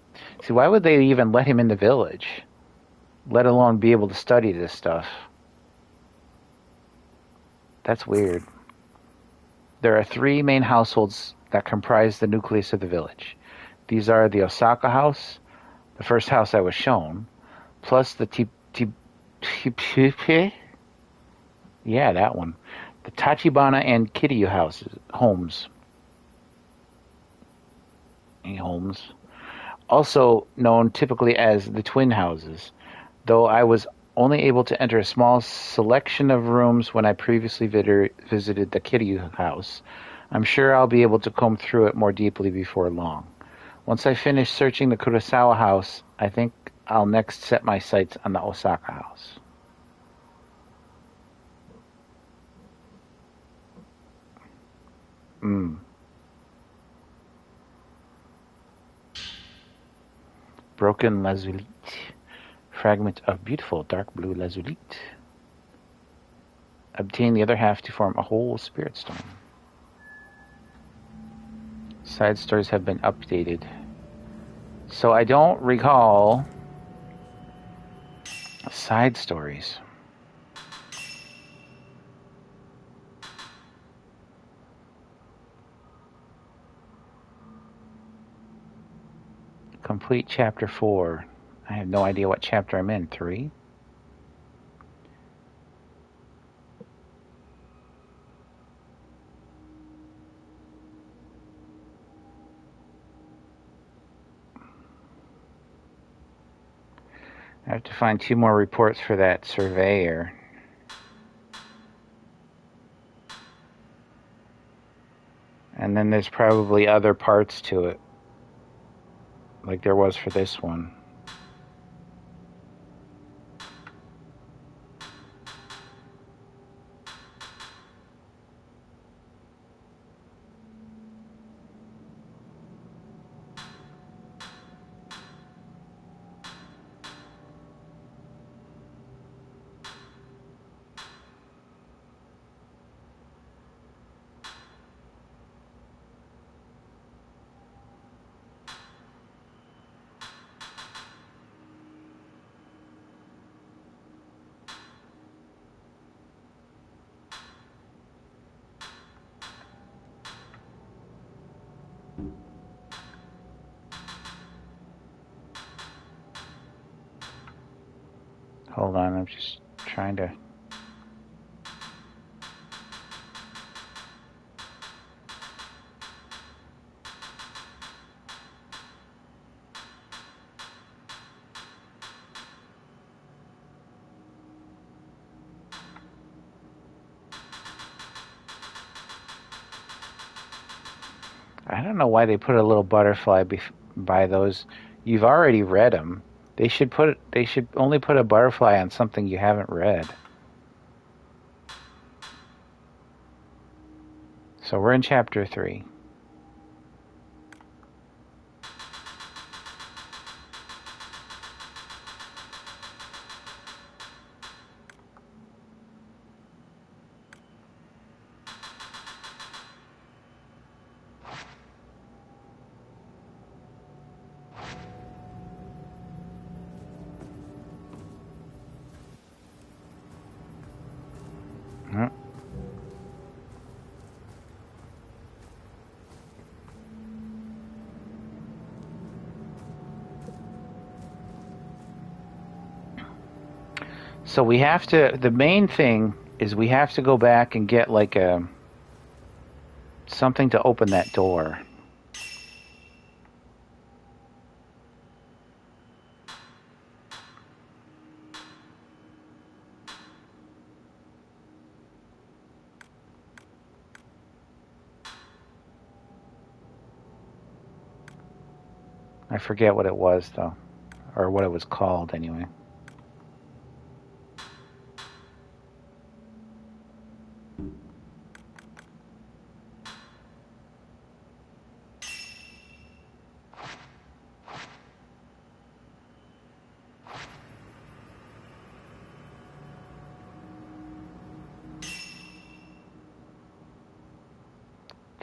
See, why would they even let him in the village, let alone be able to study this stuff? That's weird. There are three main households that comprise the nucleus of the village. These are the Osaka house, the first house I was shown, plus the yeah, that one. The Tachibana and Kiryu homes. Also known typically as the twin houses, though I was only able to enter a small selection of rooms when I previously visited the Kiryu house. I'm sure I'll be able to comb through it more deeply before long. Once I finish searching the Kurosawa house, I think I'll next set my sights on the Osaka house. Broken lazulite. Fragment of beautiful dark blue lazulite. Obtain the other half to form a whole spirit stone. Side stories have been updated. So I don't recall side stories. Complete chapter 4. I have no idea what chapter I'm in. 3? I have to find 2 more reports for that surveyor. And then there's probably other parts to it, like there was for this one. Hold on, I'm just trying to... I don't know why they put a little butterfly by those. You've already read them. They should only put a butterfly on something you haven't read. So we're in chapter 3. So we have to, the main thing is we have to go back and get like something to open that door. I forget what it was though, or what it was called anyway.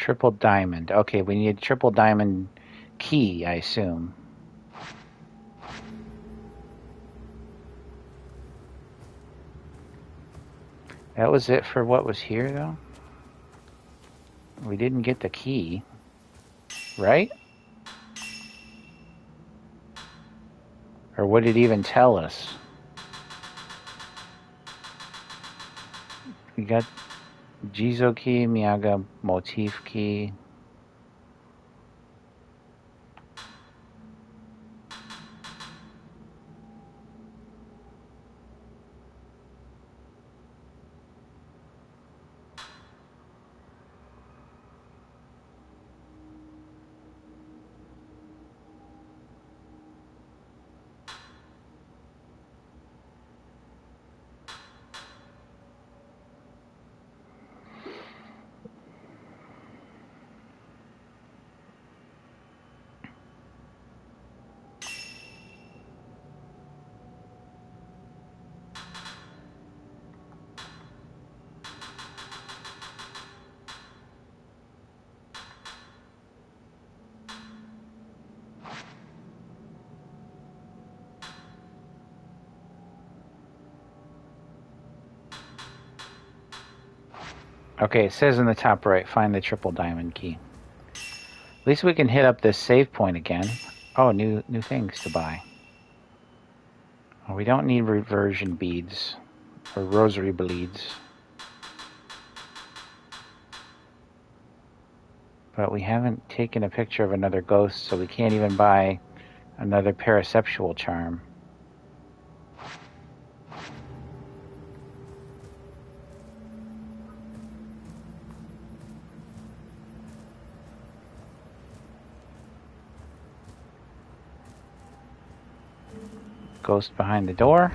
Triple diamond. Okay, we need a triple diamond key, I assume. That was it for what was here, though? We didn't get the key, right? Or would it even tell us? We got Jizo key, Miyaga motif key. Okay, it says in the top right, find the triple diamond key. At least we can hit up this save point again. Oh, new things to buy. Oh, we don't need reversion beads or rosary beads. But we haven't taken a picture of another ghost, so we can't even buy another paraceptual charm. Ghost behind the door.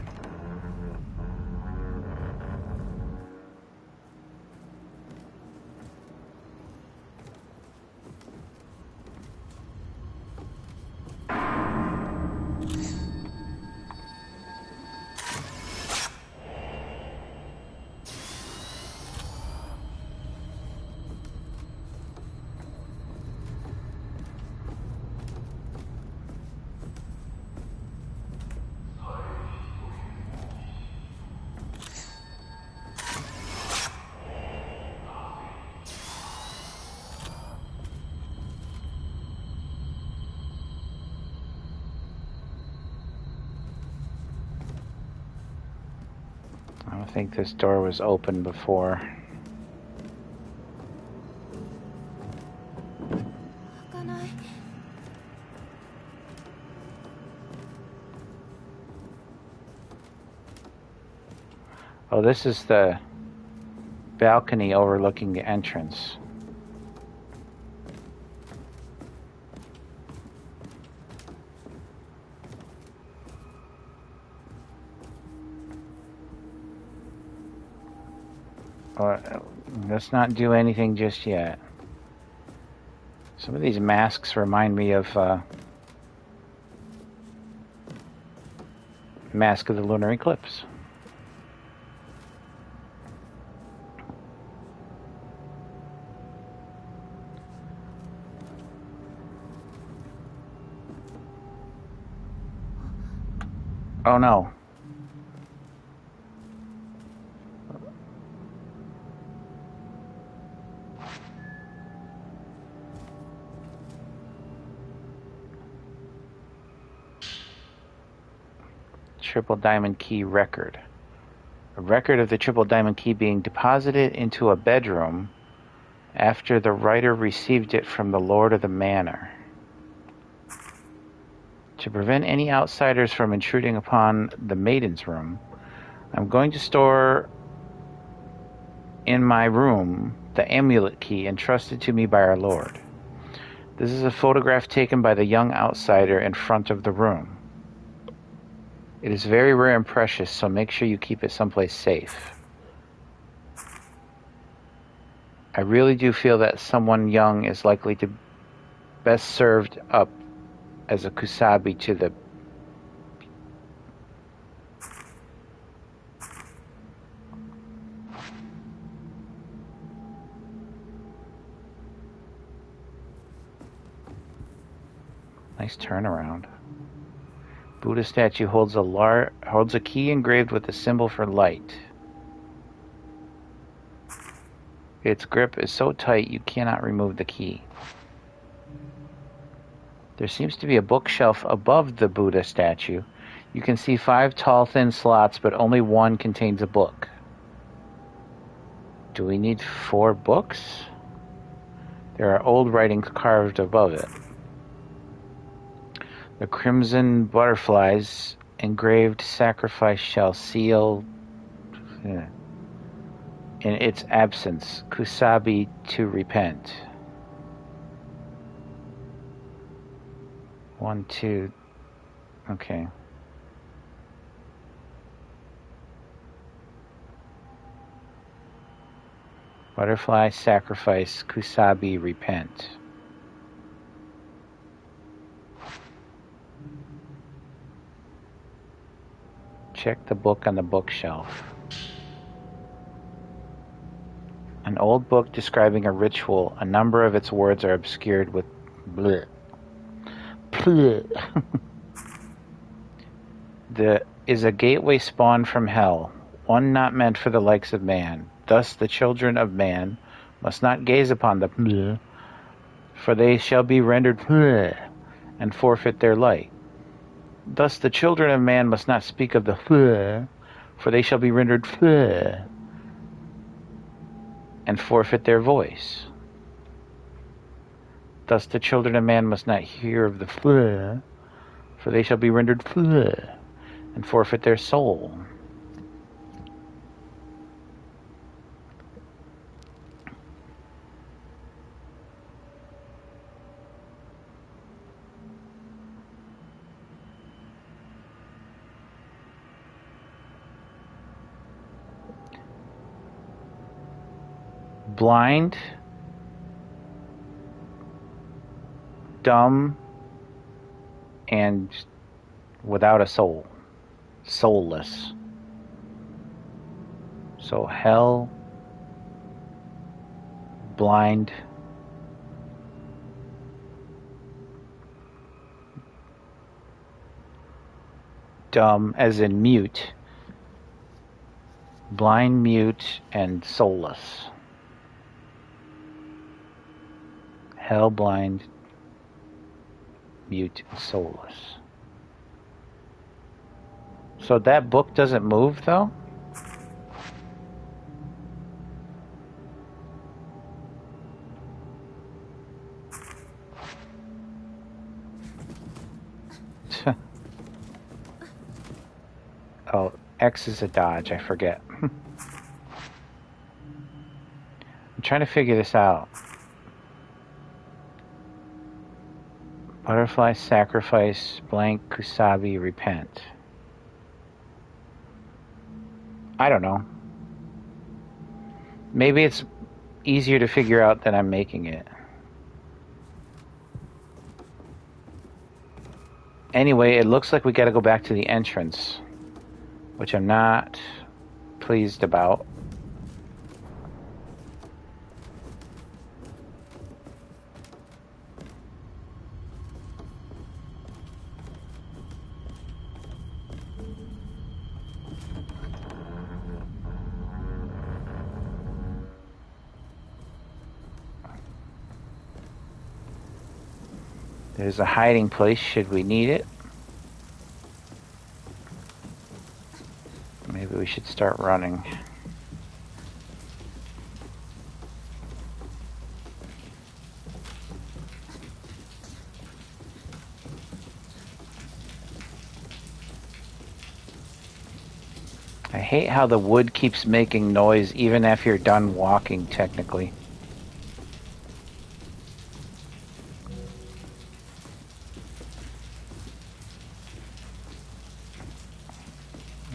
I don't think this door was open before. Oh, this is the balcony overlooking the entrance. Let's not do anything just yet. Some of these masks remind me of Mask of the Lunar Eclipse. Oh no. Triple Diamond Key record. A record of the Triple Diamond Key being deposited into a bedroom after the writer received it from the Lord of the Manor. To prevent any outsiders from intruding upon the Maiden's room, I'm going to store in my room the amulet key entrusted to me by our Lord. This is a photograph taken by the young outsider in front of the room. It is very rare and precious, so make sure you keep it someplace safe. I really do feel that someone young is likely to best served up as a kusabi to the Nice turnaround. Buddha statue holds a key engraved with a symbol for light. Its grip is so tight you cannot remove the key. There seems to be a bookshelf above the Buddha statue. You can see 5 tall, thin slots, but only one contains a book. Do we need 4 books? There are old writings carved above it. The crimson butterflies engraved sacrifice shall seal in its absence, Kusabi to repent. 1, 2, okay. Butterfly sacrifice, Kusabi repent. Check the book on the bookshelf. An old book describing a ritual. A number of its words are obscured with bleh. There is a gateway spawned from hell, one not meant for the likes of man. Thus the children of man must not gaze upon the bleh, for they shall be rendered bleh, and forfeit their light. Thus the children of man must not speak of the bleh, for they shall be rendered bleh, and forfeit their voice. Thus the children of man must not hear of the bleh, for they shall be rendered bleh, and forfeit their soul. Blind, dumb, and without a soul. Soulless. So hell, blind, dumb, as in mute, blind, mute, and soulless. Hell, blind, mute, and soulless. So that book doesn't move, though? Oh, X is a dodge, I forget. I'm trying to figure this out. Butterfly sacrifice, blank, Kusabi, repent. I don't know. Maybe it's easier to figure out than I'm making it. Anyway, it looks like we gotta go back to the entrance, which I'm not pleased about. There's a hiding place should we need it. Maybe we should start running. I hate how the wood keeps making noise even after you're done walking, technically.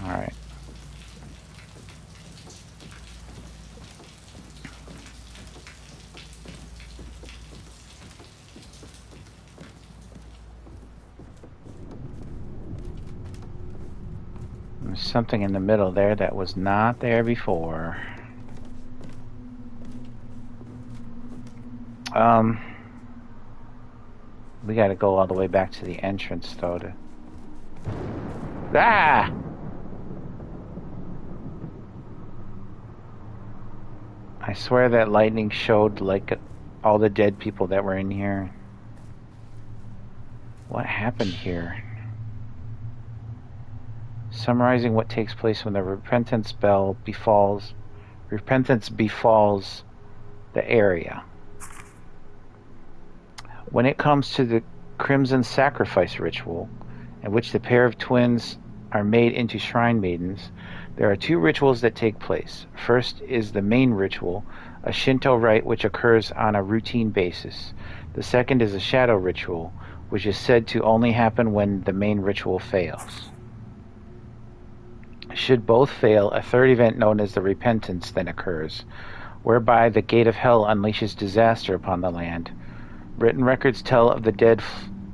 Alright. There's something in the middle there that was not there before. We gotta go all the way back to the entrance, though, to... Ah! I swear that lightning showed, like, all the dead people that were in here. What happened here? Summarizing what takes place when the repentance befalls the area. When it comes to the Crimson Sacrifice ritual, in which the pair of twins are made into shrine maidens, there are two rituals that take place. First is the main ritual, a Shinto rite which occurs on a routine basis. The second is a shadow ritual, which is said to only happen when the main ritual fails. Should both fail, a third event known as the repentance then occurs, whereby the gate of hell unleashes disaster upon the land. Written records tell of the dead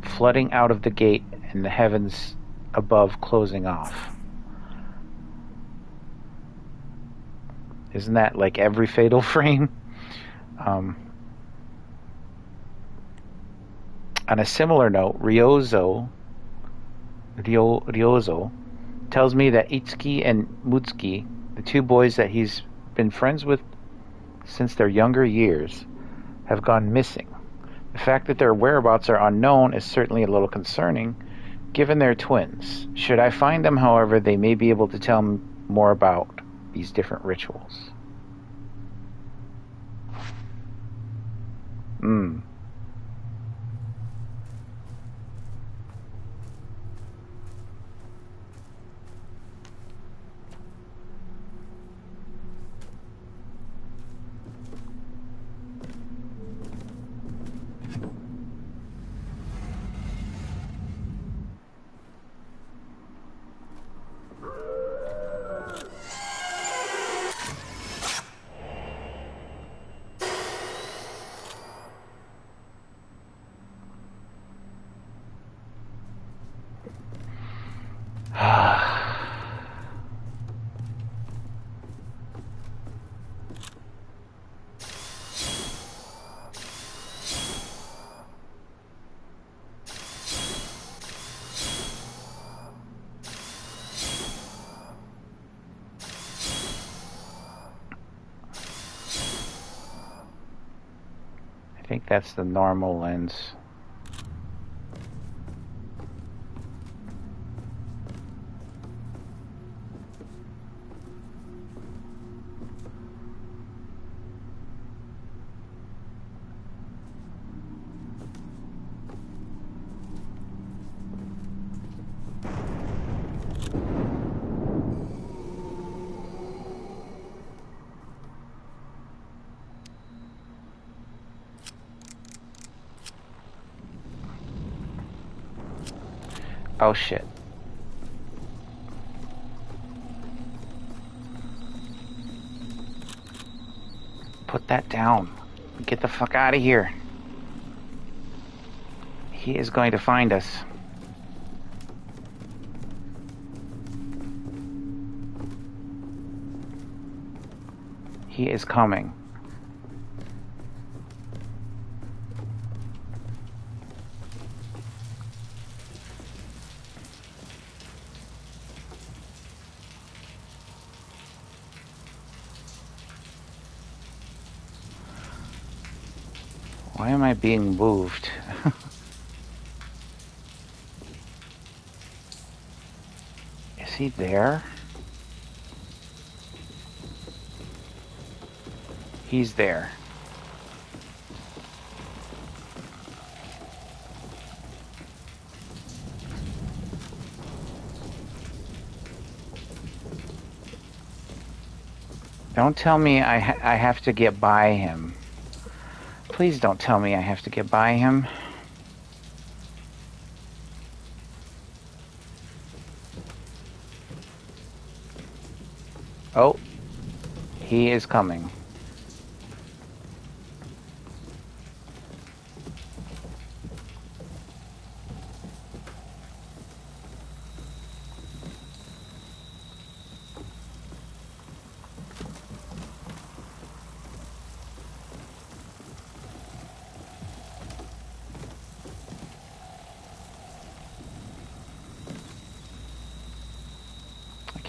flooding out of the gate and the heavens above closing off. Isn't that like every Fatal Frame? On a similar note, Ryozo tells me that Itsuki and Mutsuki, the two boys that he's been friends with since their younger years, have gone missing. The fact that their whereabouts are unknown is certainly a little concerning, given they're twins. Should I find them, however, they may be able to tell me more about these different rituals. I think that's the normal lens. Oh shit. Put that down. Get the fuck out of here. He is going to find us. He is coming. Why am I being moved? Is he there? He's there. Don't tell me I have to get by him. Please don't tell me I have to get by him. Oh, he is coming.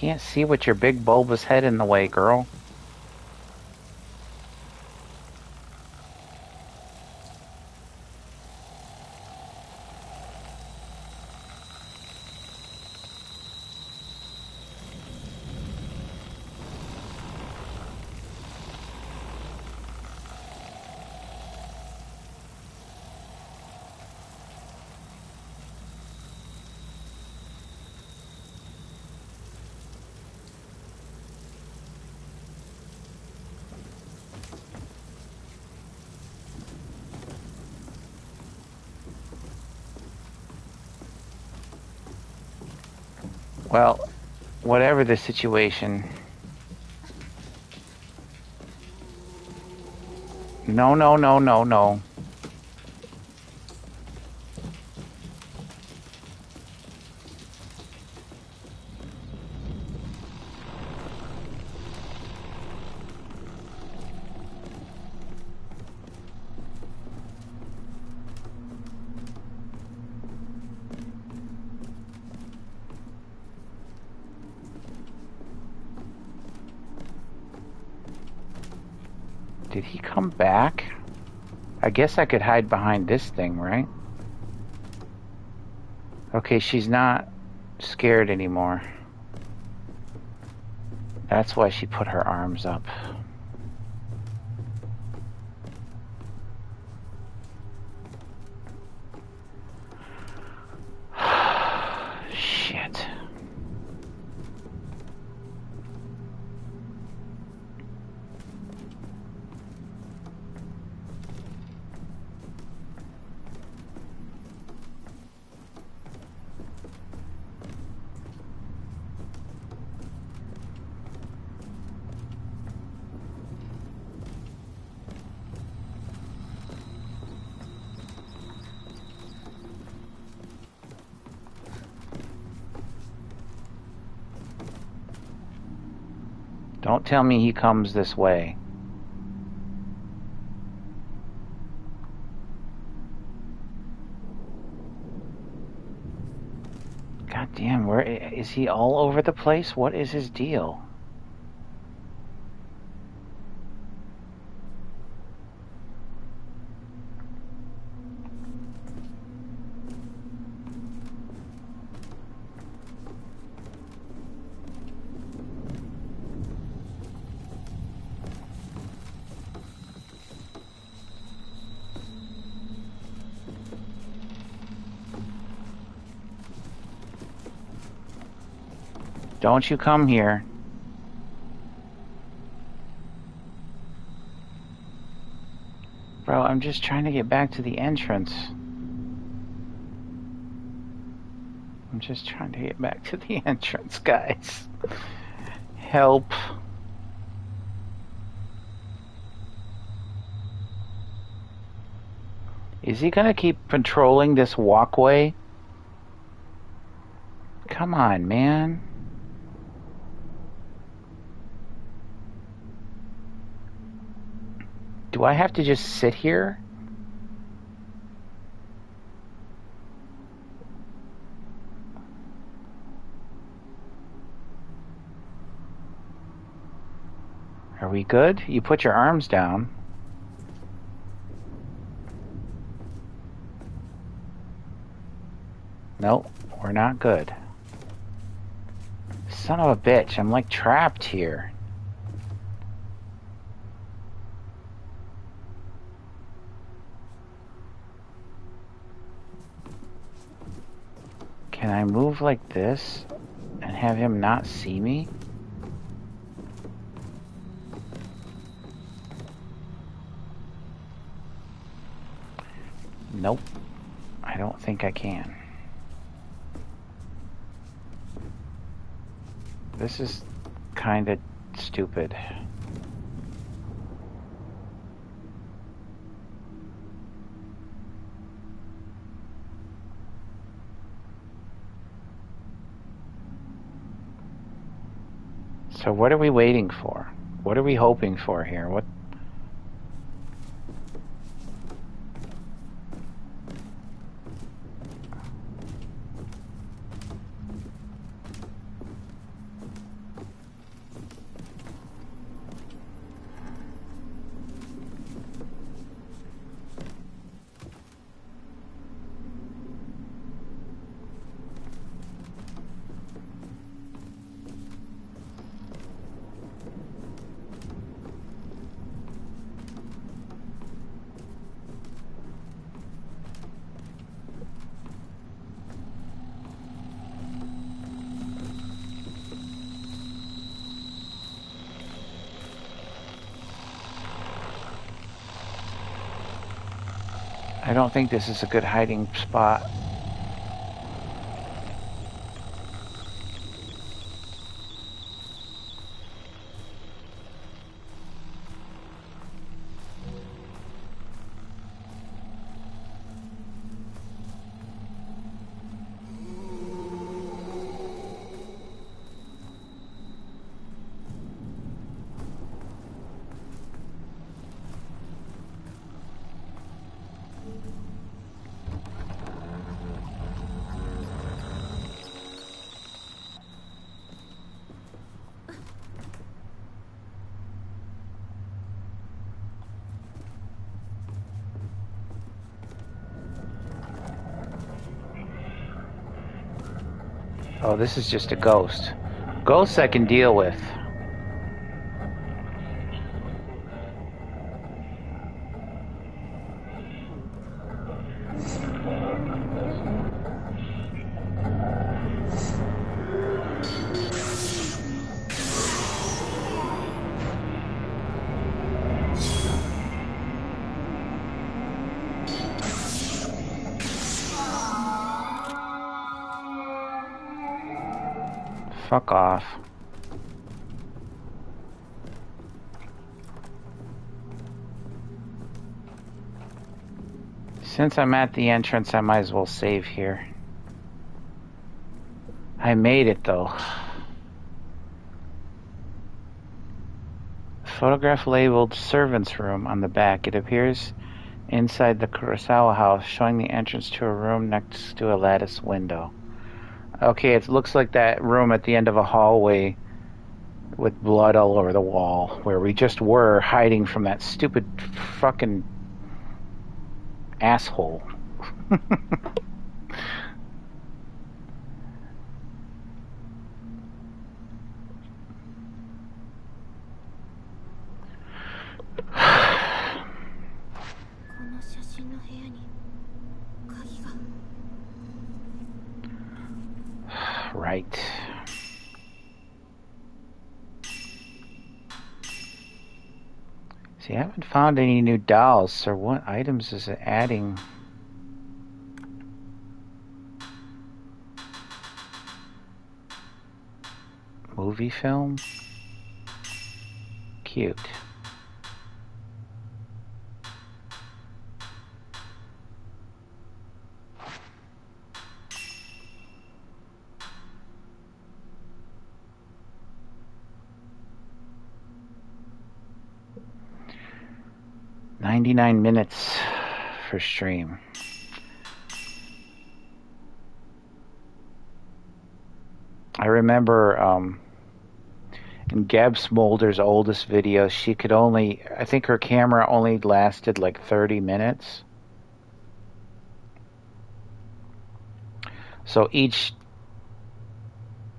can't see with your big bulbous head in the way, girl. Well, whatever the situation. No, no, no, no, no. Did he come back? I guess I could hide behind this thing, right? Okay, she's not scared anymore. That's why she put her arms up. Shit. Don't tell me he comes this way. God damn, where is he all over the place? What is his deal? Don't you come here. Bro, I'm just trying to get back to the entrance. I'm just trying to get back to the entrance, guys. Help. Is he gonna keep patrolling this walkway? Come on, man. Do I have to just sit here? Are we good? You put your arms down. Nope, we're not good. Son of a bitch, I'm like trapped here. Can I move like this and have him not see me? Nope, I don't think I can. This is kind of stupid. So what are we waiting for? What are we hoping for here? What? I don't think this is a good hiding spot. Oh, this is just a ghost. Ghosts I can deal with. Fuck off. Since I'm at the entrance, I might as well save here. I made it, though. Photograph labeled servant's room on the back. It appears inside the Kurosawa house, showing the entrance to a room next to a lattice window. Okay, it looks like that room at the end of a hallway with blood all over the wall, where we just were hiding from that stupid fucking asshole. Right. See, I haven't found any new dolls, so what items is it adding? Movie film? Cute. $99 for stream. I remember in Gab Smolder's oldest videos, she could only, I think her camera only lasted like 30 minutes. So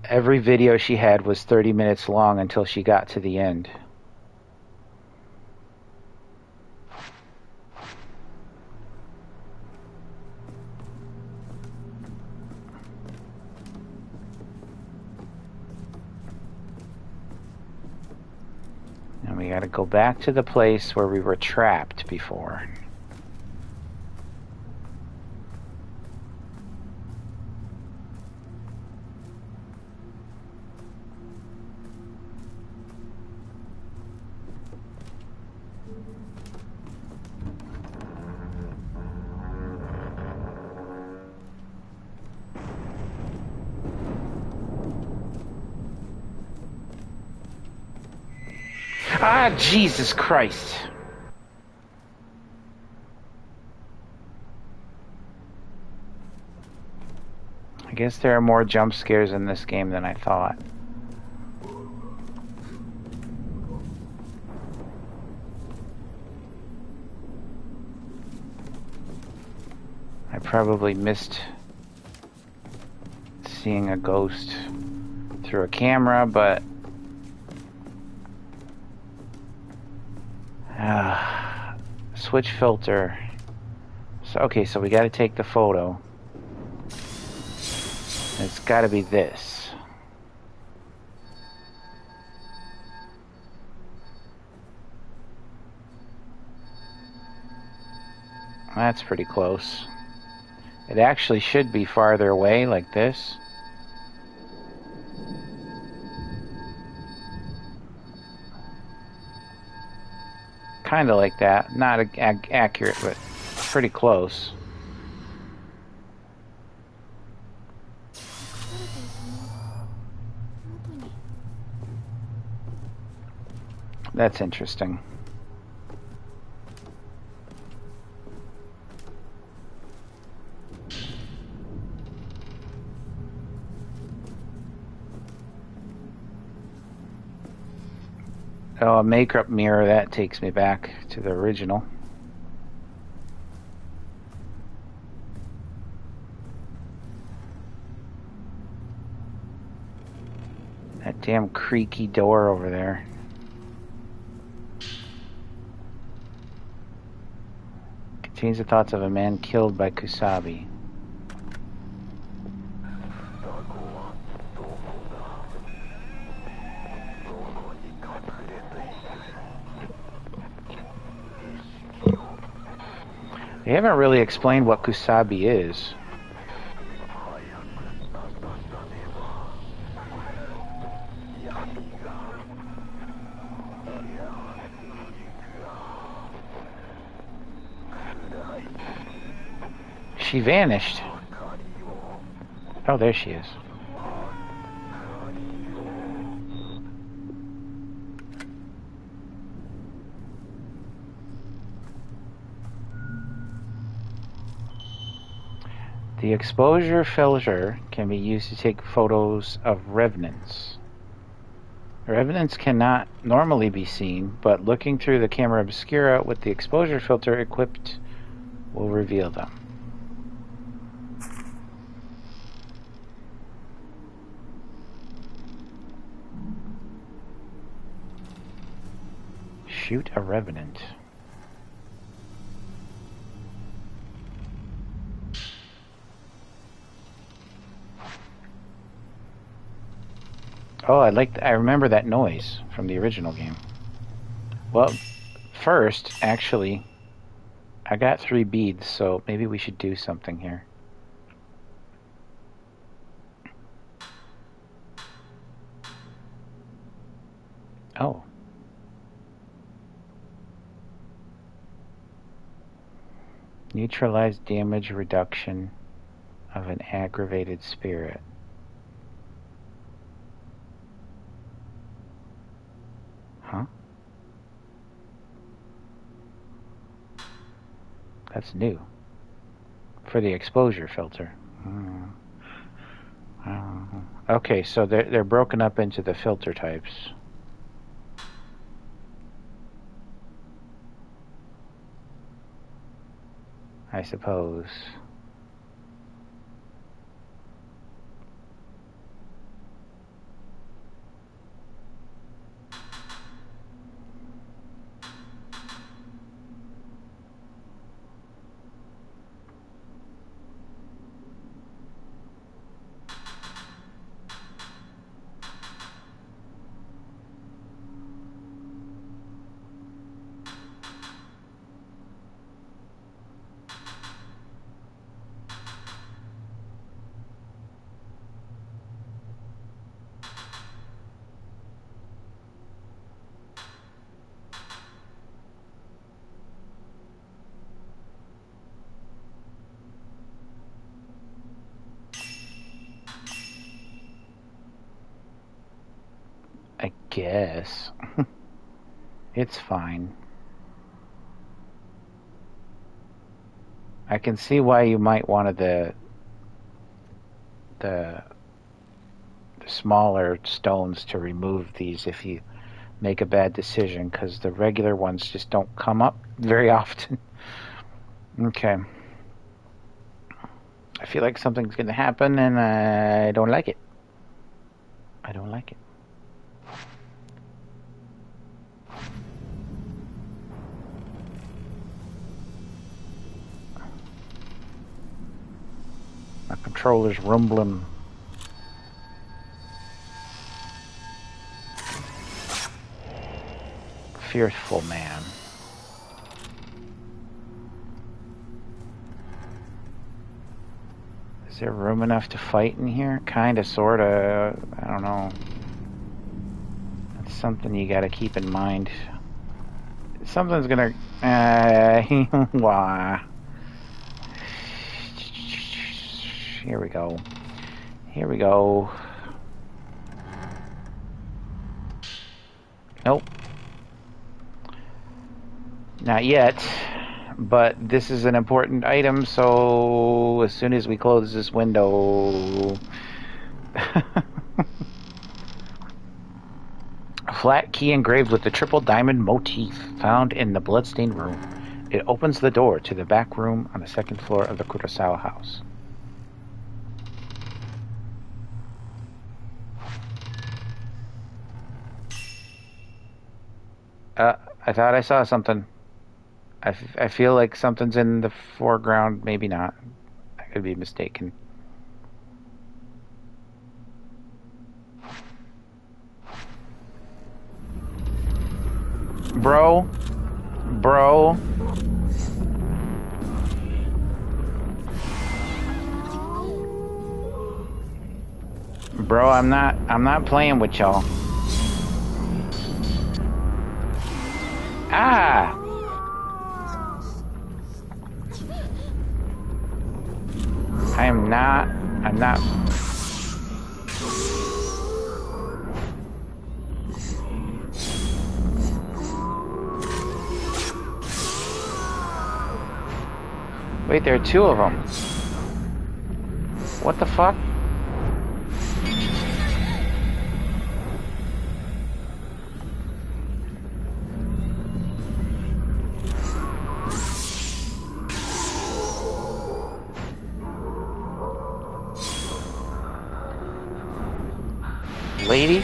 every video she had was 30 minutes long until she got to the end. And we gotta go back to the place where we were trapped before. Ah, Jesus Christ. I guess there are more jump scares in this game than I thought. I probably missed seeing a ghost through a camera, but switch filter. So okay, so we got to take the photo. It's got to be this. That's pretty close. It actually should be farther away, like this. Kind of like that. Not accurate, but pretty close. That's interesting. Oh, a makeup mirror, that takes me back to the original. That damn creaky door over there. Contains the thoughts of a man killed by Kusabi. They haven't really explained what Kusabi is. She vanished. Oh, there she is. The exposure filter can be used to take photos of revenants. Revenants cannot normally be seen, but looking through the camera obscura with the exposure filter equipped will reveal them. Shoot a revenant. Oh, I remember that noise from the original game. Well, first, actually, I got 3 beads, so maybe we should do something here. Oh. Neutralize damage reduction of an aggravated spirit. Huh? That's new. For the exposure filter. Okay, so they're broken up into the filter types. I suppose. I guess. It's fine. I can see why you might want the smaller stones to remove these if you make a bad decision, because the regular ones just don't come up very often. Okay. I feel like something's going to happen and I don't like it. I don't like it. My controller's rumbling. Fearful man. Is there room enough to fight in here? Kinda, sorta. I don't know. That's something you gotta keep in mind. Something's gonna... Wah. Here we go. Here we go. Nope. Not yet. But this is an important item, so as soon as we close this window... A flat key engraved with the triple diamond motif found in the bloodstained room. It opens the door to the back room on the second floor of the Kurosawa house. I thought I saw something. I feel like something's in the foreground. Maybe not. I could be mistaken. Bro. Bro, I'm not playing with y'all. Ah! I'm not. Wait, there are two of them. What the fuck? Lady?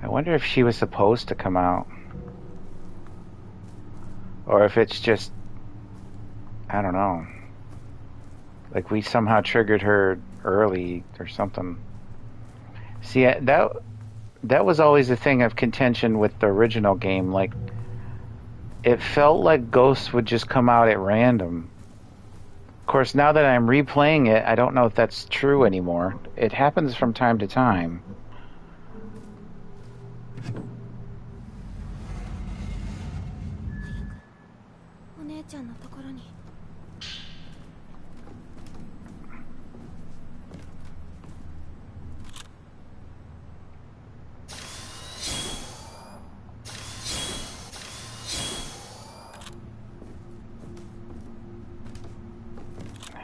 I wonder if she was supposed to come out. Or if it's just... I don't know. Like we somehow triggered her early or something. See, that was always a thing of contention with the original game. Like, it felt like ghosts would just come out at random. Of course, now that I'm replaying it, I don't know if that's true anymore. It happens from time to time.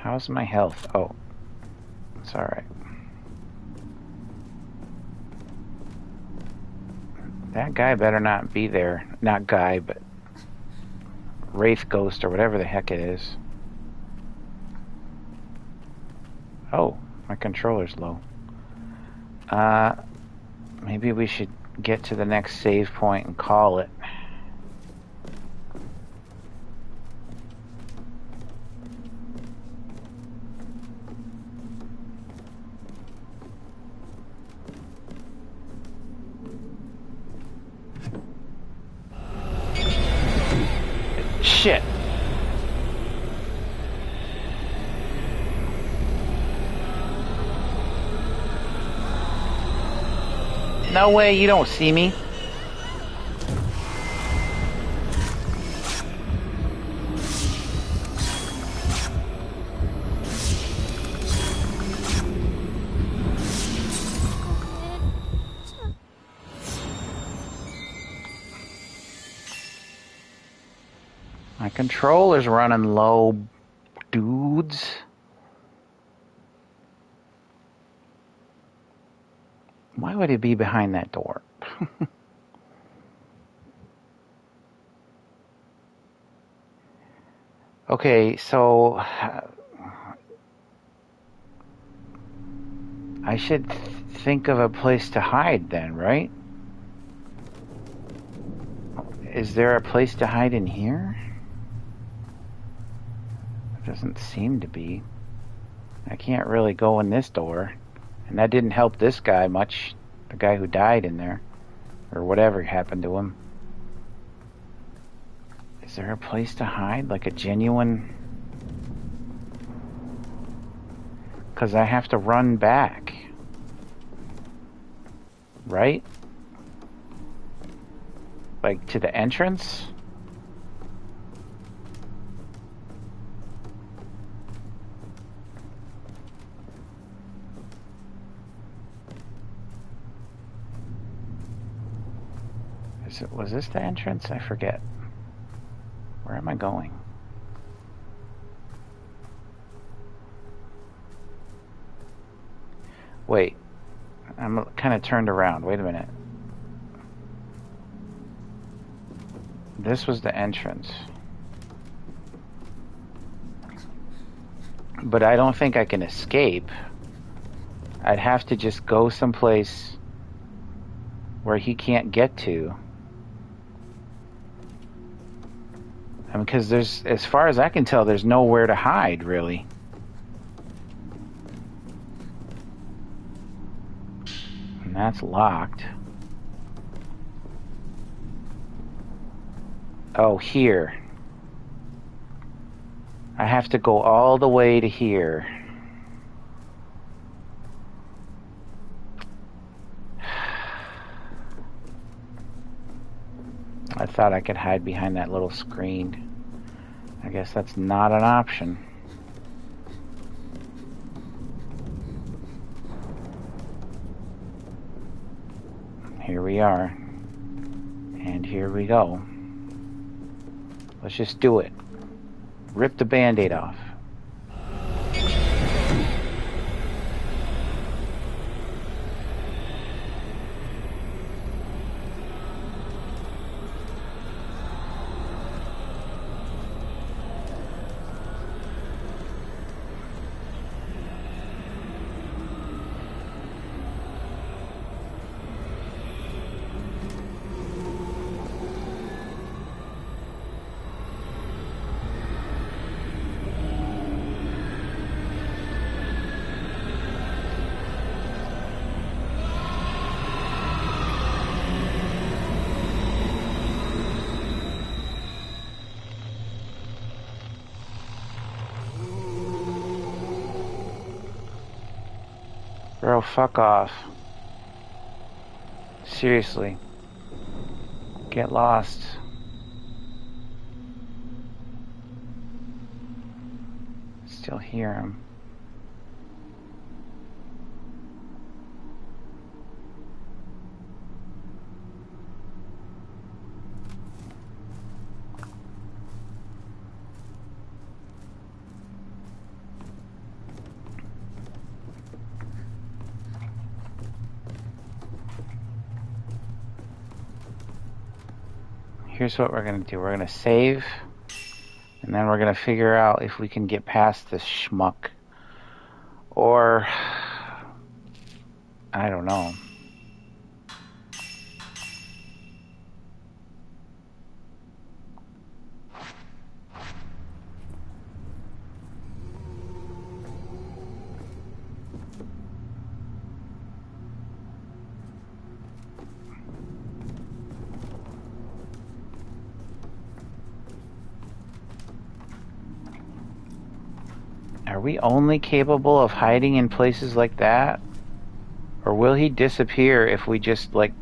How's my health? Oh, it's alright. That guy better not be there. Not guy, but Wraith Ghost or whatever the heck it is. Oh, my controller's low. Maybe we should get to the next save point and call it. Shit. No way, you don't see me. My controller's running low, dudes. Why would it be behind that door? Okay, so I should think of a place to hide then, right? Is there a place to hide in here? Doesn't seem to be. I can't really go in this door. And that didn't help this guy much. The guy who died in there. Or whatever happened to him. Is there a place to hide? Like a genuine... Because I have to run back. Right? Like to the entrance? Was this the entrance? I forget. Where am I going? Wait. I'm kind of turned around. Wait a minute. This was the entrance. But I don't think I can escape. I'd have to just go someplace where he can't get to. I mean, because there's, as far as I can tell, there's nowhere to hide, really. And that's locked. Oh, here. I have to go all the way to here. I thought I could hide behind that little screen. I guess that's not an option. Here we are. And here we go. Let's just do it. Rip the Band-Aid off. Bro, fuck off. Seriously. Get lost. Still hear him. Here's what we're going to do. We're going to save, and then we're going to figure out if we can get past this schmuck. Or, I don't know. Are we only capable of hiding in places like that? Or will he disappear if we just, like,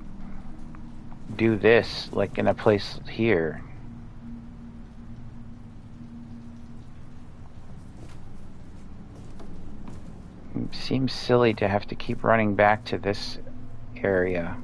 do this, like in a place here? It seems silly to have to keep running back to this area.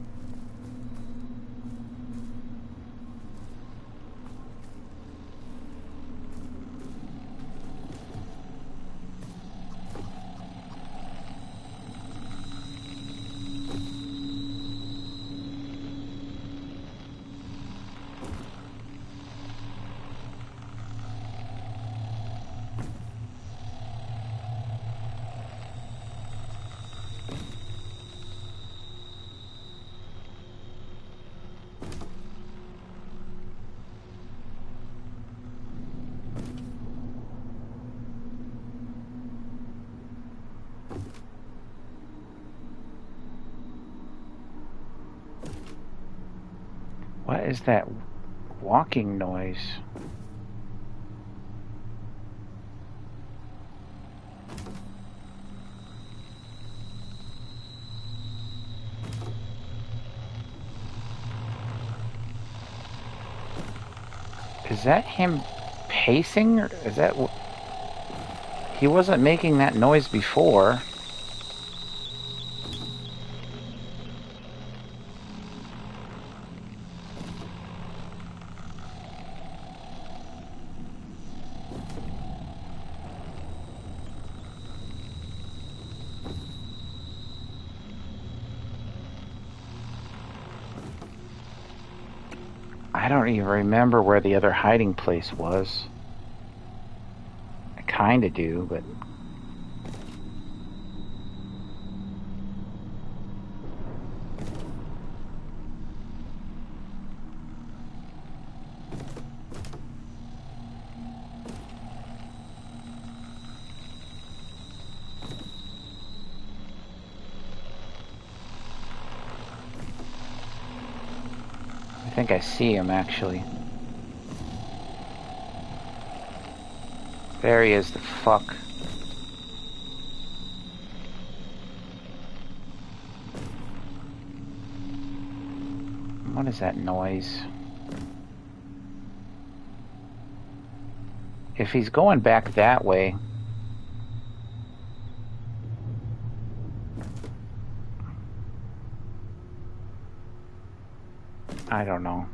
What is that walking noise? Is that him pacing? Or is that... He wasn't making that noise before. I don't even remember where the other hiding place was. I kinda do, but... I think I see him, actually. There he is, the fuck. What is that noise? If he's going back that way... I don't know.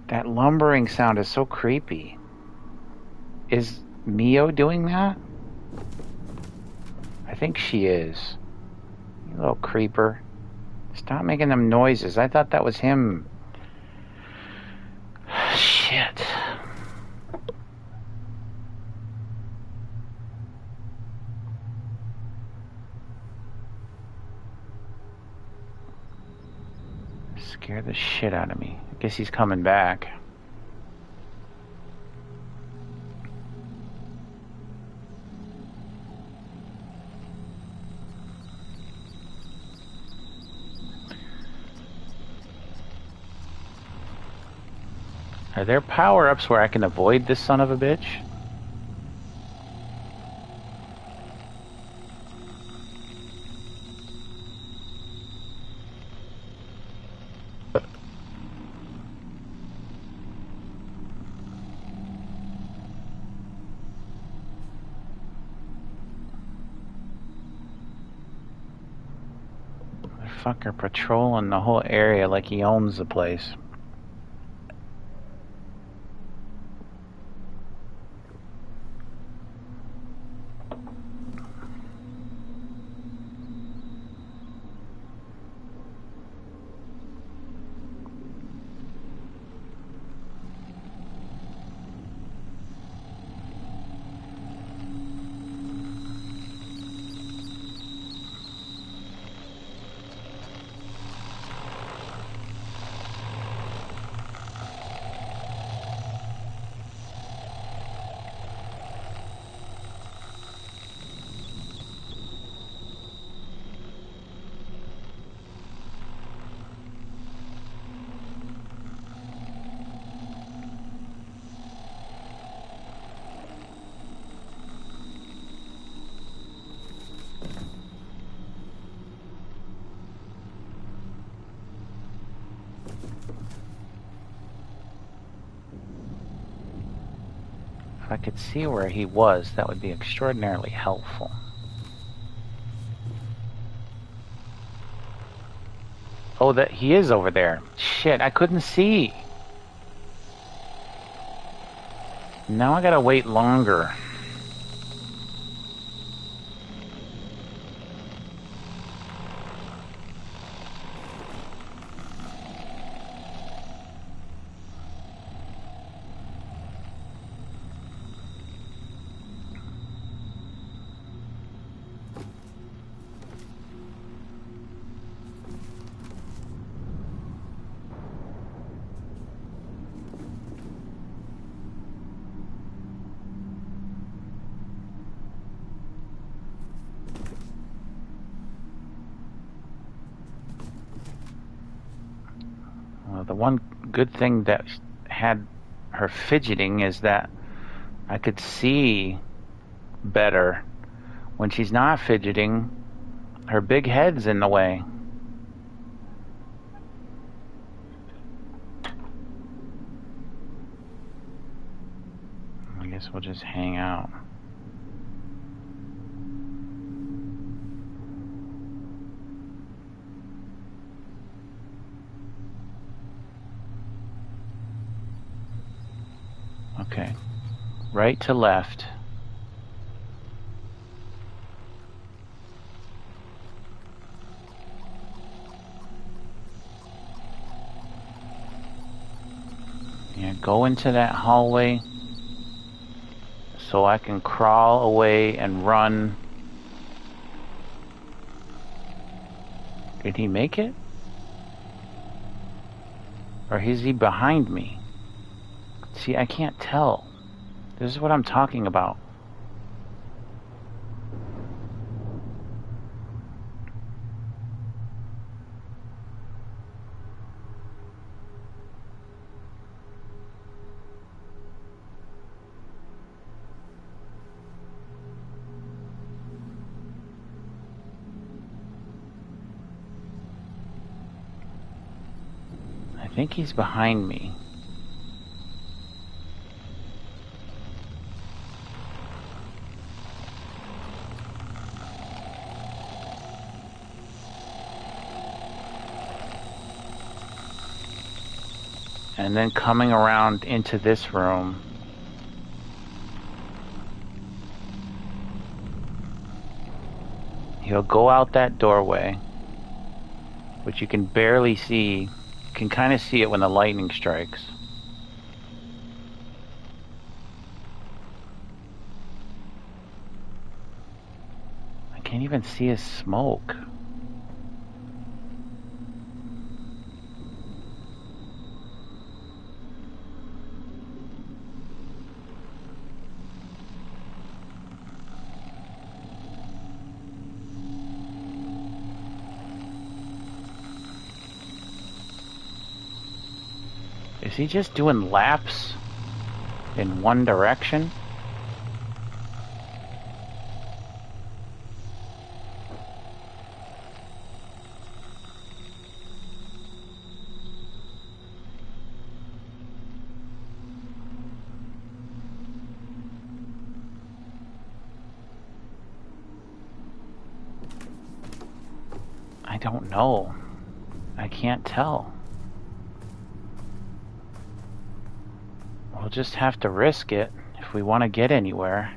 That lumbering sound is so creepy. Is Mio doing that? I think she is. You little creeper. Stop making them noises. I thought that was him. Shit. Scared the shit out of me. I guess he's coming back. Are there power-ups where I can avoid this son of a bitch? Fucker patrolling the whole area like he owns the place. If I could see where he was, that would be extraordinarily helpful. Oh, that he is over there. Shit, I couldn't see. Now I gotta wait longer. The one good thing that had her fidgeting is that I could see better. When she's not fidgeting, her big head's in the way. I guess we'll just hang out. Okay. Right to left. Yeah, go into that hallway so I can crawl away and run. Did he make it? Or is he behind me? See, I can't tell. This is what I'm talking about. I think he's behind me. And then coming around into this room. He'll go out that doorway, which you can barely see. You can kind of see it when the lightning strikes. I can't even see his smoke. Is he just doing laps in one direction? I don't know. I can't tell. We'll just have to risk it if we want to get anywhere.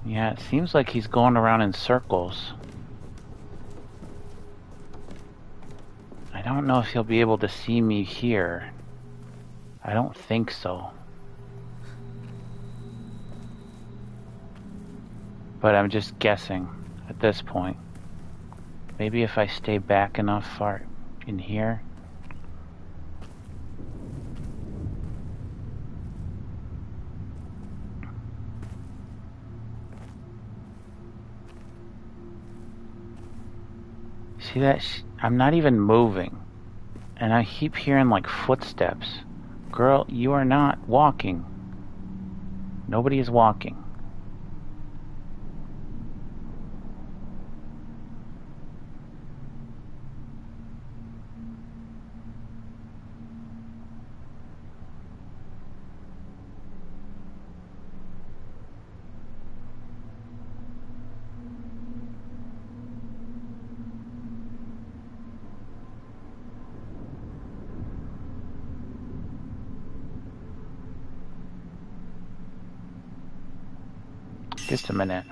Yeah, it seems like he's going around in circles. I don't know if he'll be able to see me here. I don't think so. But I'm just guessing at this point. Maybe if I stay back enough far in here. See that? I'm not even moving. And I keep hearing like footsteps. Girl, you are not walking. Nobody is walking. Just a minute.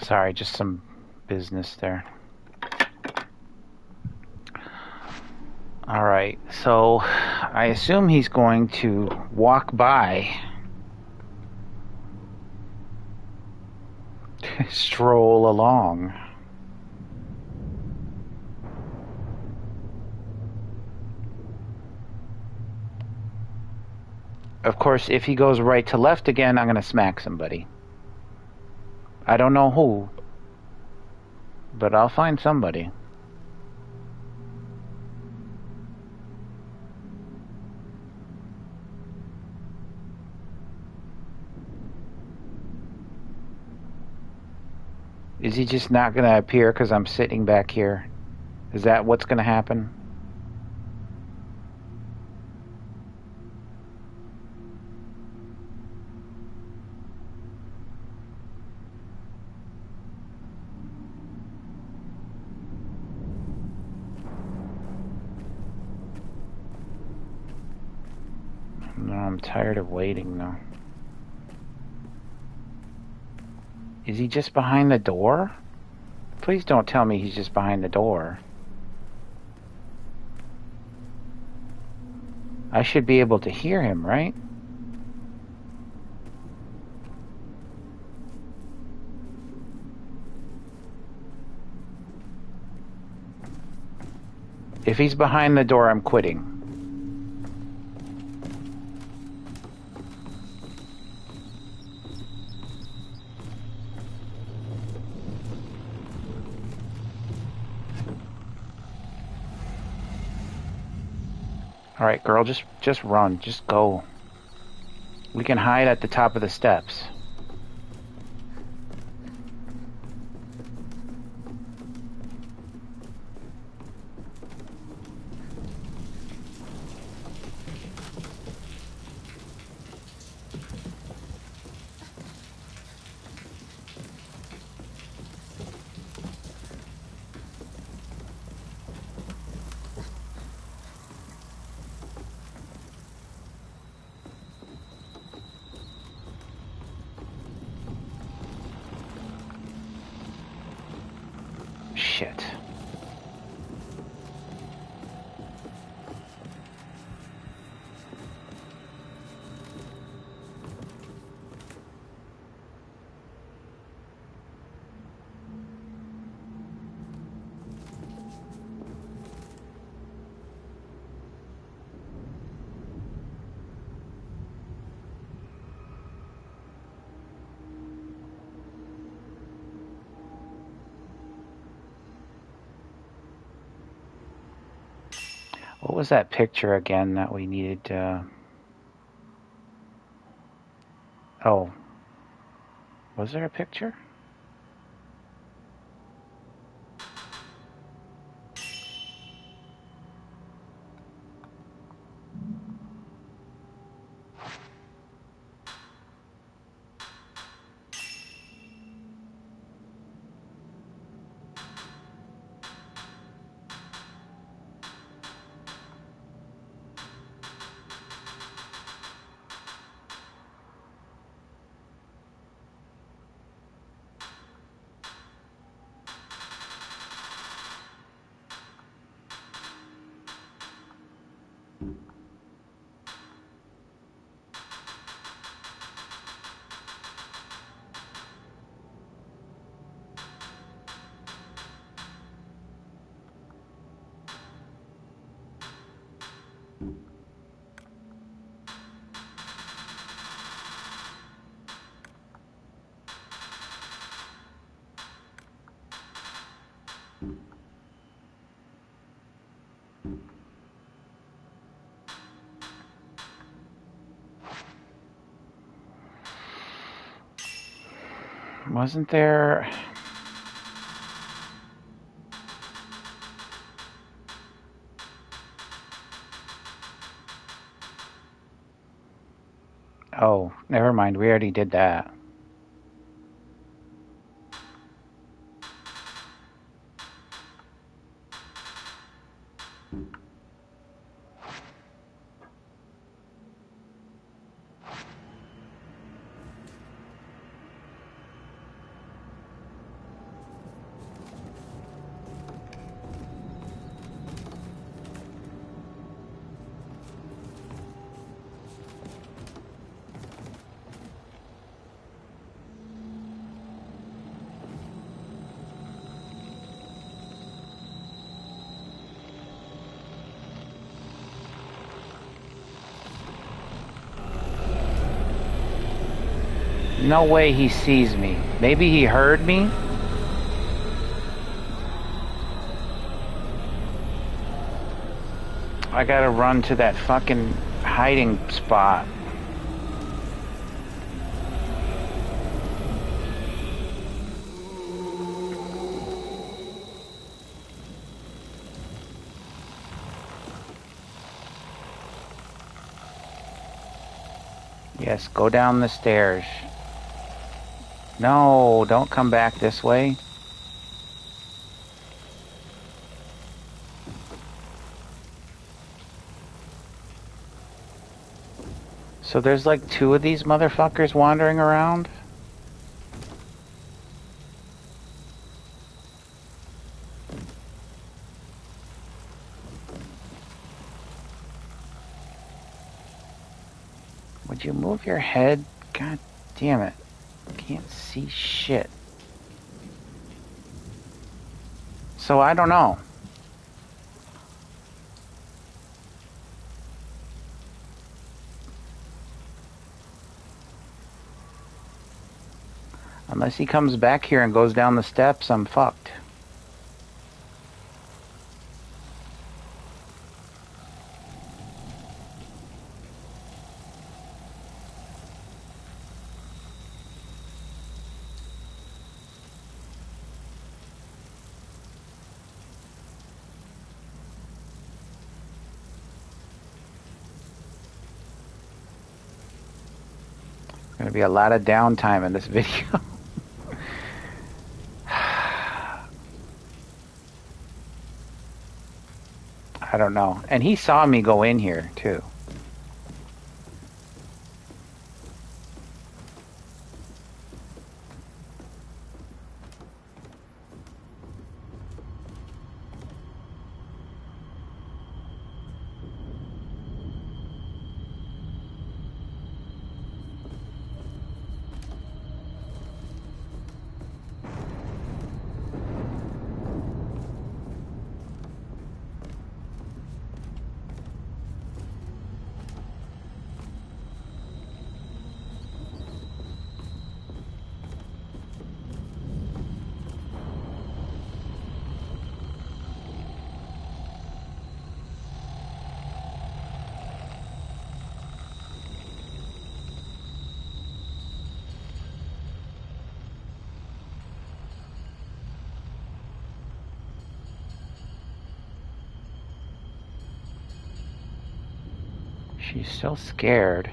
Sorry, just some business there. Alright, so I assume he's going to walk by, stroll along. Of course, if he goes right to left again, I'm going to smack somebody. I don't know who, but I'll find somebody. Is he just not going to appear because I'm sitting back here? Is that what's going to happen? No, I'm tired of waiting though. Is he just behind the door? Please don't tell me he's just behind the door. I should be able to hear him, right? If he's behind the door, I'm quitting. Alright, girl, just run. Just go. We can hide at the top of the steps. Shit. What was that picture again that we needed? Oh. Was there a picture? Wasn't there... Oh, never mind. We already did that. No way he sees me. Maybe he heard me? I gotta run to that fucking hiding spot. Yes, go down the stairs. No, don't come back this way. So there's like 2 of these motherfuckers wandering around? Would you move your head? God damn it. Can't see shit. So I don't know. Unless he comes back here and goes down the steps, I'm fucked. Gonna be a lot of downtime in this video. I don't know. And he saw me go in here, too. She's still scared.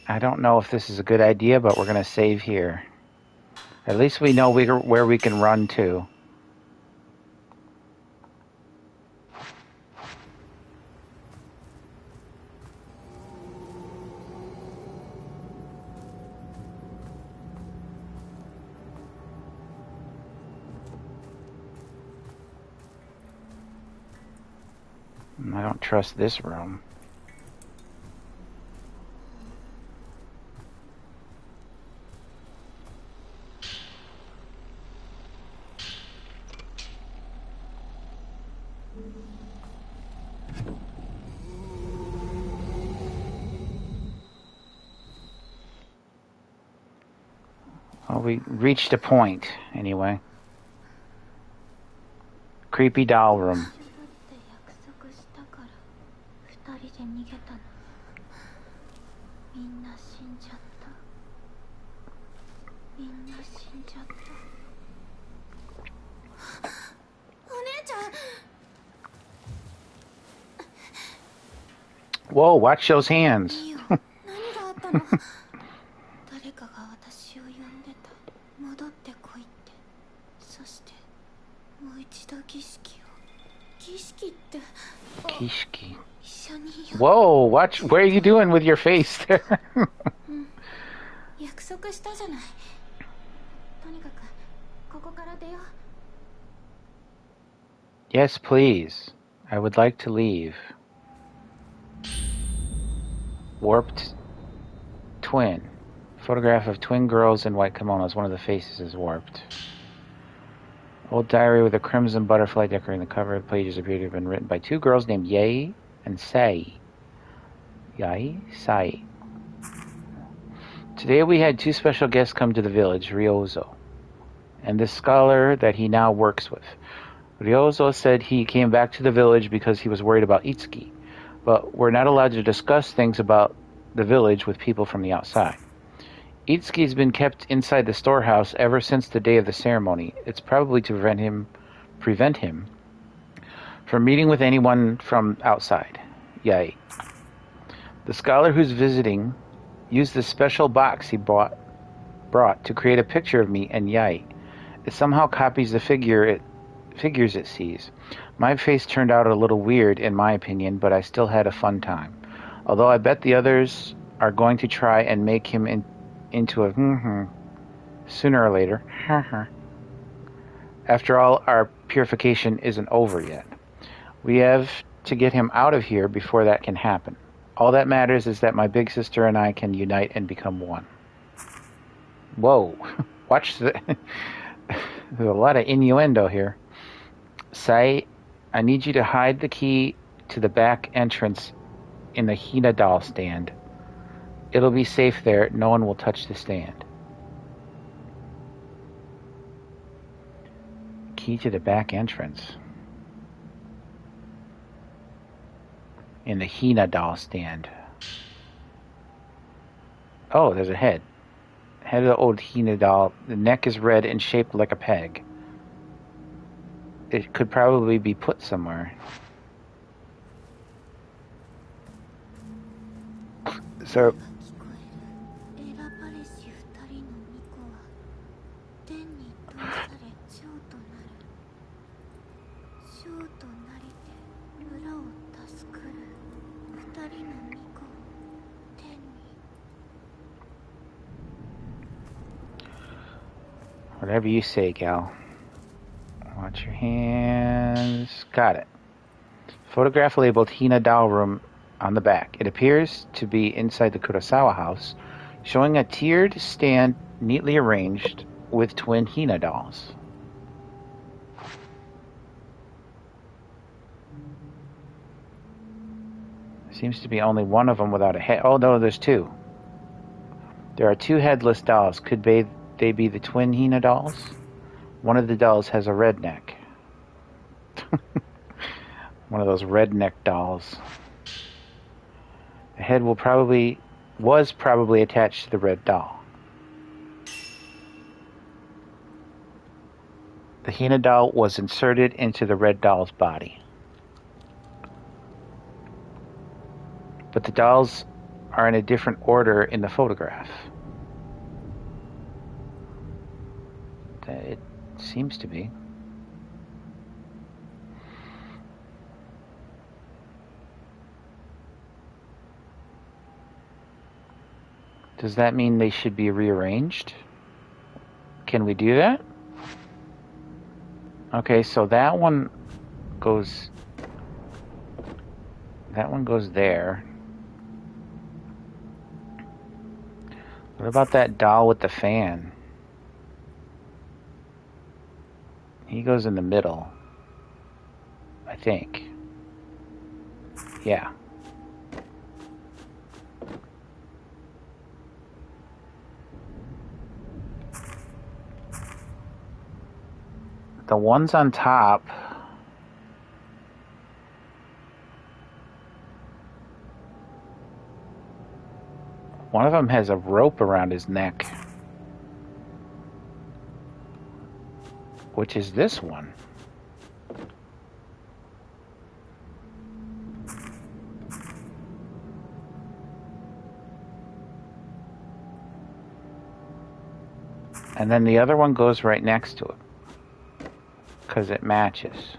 I don't know if this is a good idea, but we're gonna save here. At least we know where we can run to. I don't trust this room. Well, we reached a point, anyway. Creepy doll room. Whoa, watch those hands. Kishki. Whoa, watch. What are you doing with your face there? Yes, please. I would like to leave. Warped twin. Photograph of twin girls in white kimonos. One of the faces is warped. Old diary with a crimson butterfly decorating the cover. The pages appear to have been written by two girls named Yei and Sei. Yai? Sai. Today we had two special guests come to the village, Ryozo, and the scholar that he now works with. Ryozo said he came back to the village because he was worried about Itsuki, but we're not allowed to discuss things about the village with people from the outside. Itsuki's been kept inside the storehouse ever since the day of the ceremony. It's probably to prevent him from meeting with anyone from outside. Yay. The scholar who's visiting used the special box he brought to create a picture of me and Yai. It somehow copies the figures it sees. My face turned out a little weird, in my opinion, but I still had a fun time. Although I bet the others are going to try and make him into a sooner or later. After all, our purification isn't over yet. We have to get him out of here before that can happen. All that matters is that my big sister and I can unite and become one. Whoa. Watch the... There's a lot of innuendo here. Sai, I need you to hide the key to the back entrance in the Hina doll stand. It'll be safe there. No one will touch the stand. Key to the back entrance. In the Hina doll stand. Oh, there's a head. Head of the old Hina doll. The neck is red and shaped like a peg. It could probably be put somewhere. So... Whatever you say, gal. Watch your hands. Got it. Photograph labeled Hina doll room on the back. It appears to be inside the Kurosawa house, showing a tiered stand neatly arranged with twin Hina dolls. Seems to be only one of them without a head. Oh no, there's two. There are two headless dolls. Could they be the twin Hina dolls? One of the dolls has a red neck. One of those redneck dolls. The head was probably attached to the red doll. The Hina doll was inserted into the red doll's body. But the dolls are in a different order in the photograph. It seems to be. Does that mean they should be rearranged? Can we do that? Okay, so that one goes there. What about that doll with the fan? He goes in the middle, I think. Yeah. The ones on top, one of them has a rope around his neck. Which is this one. And then the other one goes right next to it. Because it matches.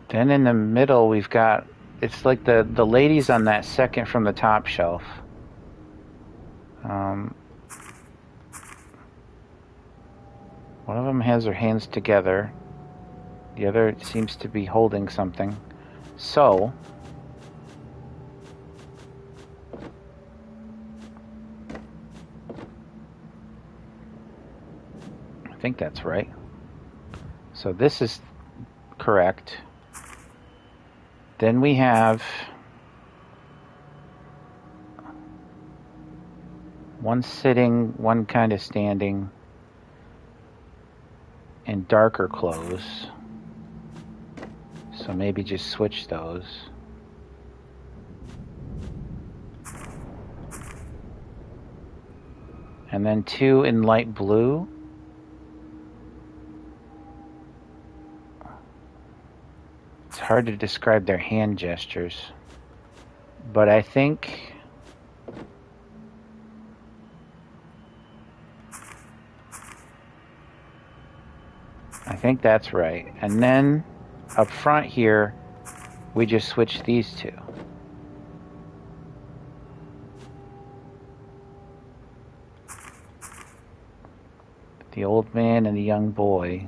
Then in the middle we've got, it's like the ladies on that second from the top shelf. One of them has her hands together. The other seems to be holding something. So, think that's right. So this is correct. Then we have one sitting, one kind of standing, and darker clothes. So maybe just switch those. And then two in light blue. It's hard to describe their hand gestures, but I think that's right. And then up front here, we just switch these two. The old man and the young boy.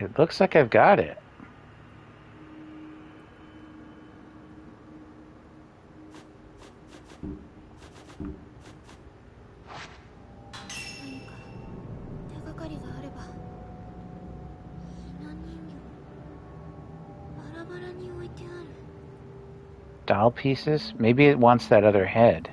It looks like I've got it. Doll pieces? Maybe it wants that other head.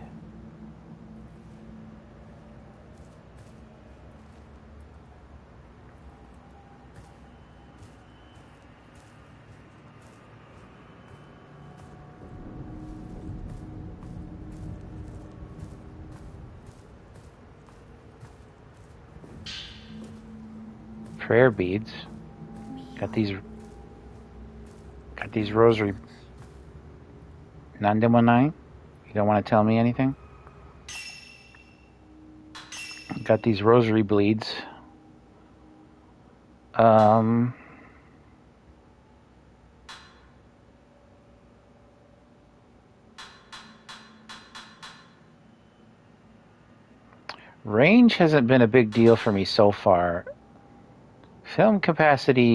Prayer beads. Got these rosary. Nandemonai? You don't want to tell me anything? Got these rosary bleeds. Range hasn't been a big deal for me so far. Film capacity...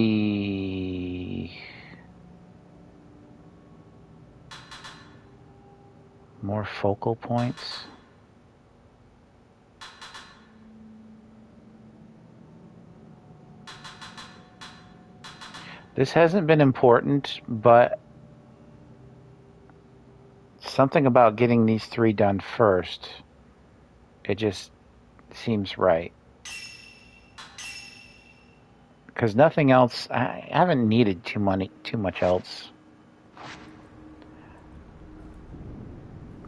More focal points. This hasn't been important, but something about getting these three done first, it just seems right. Because nothing else, I haven't needed too much else.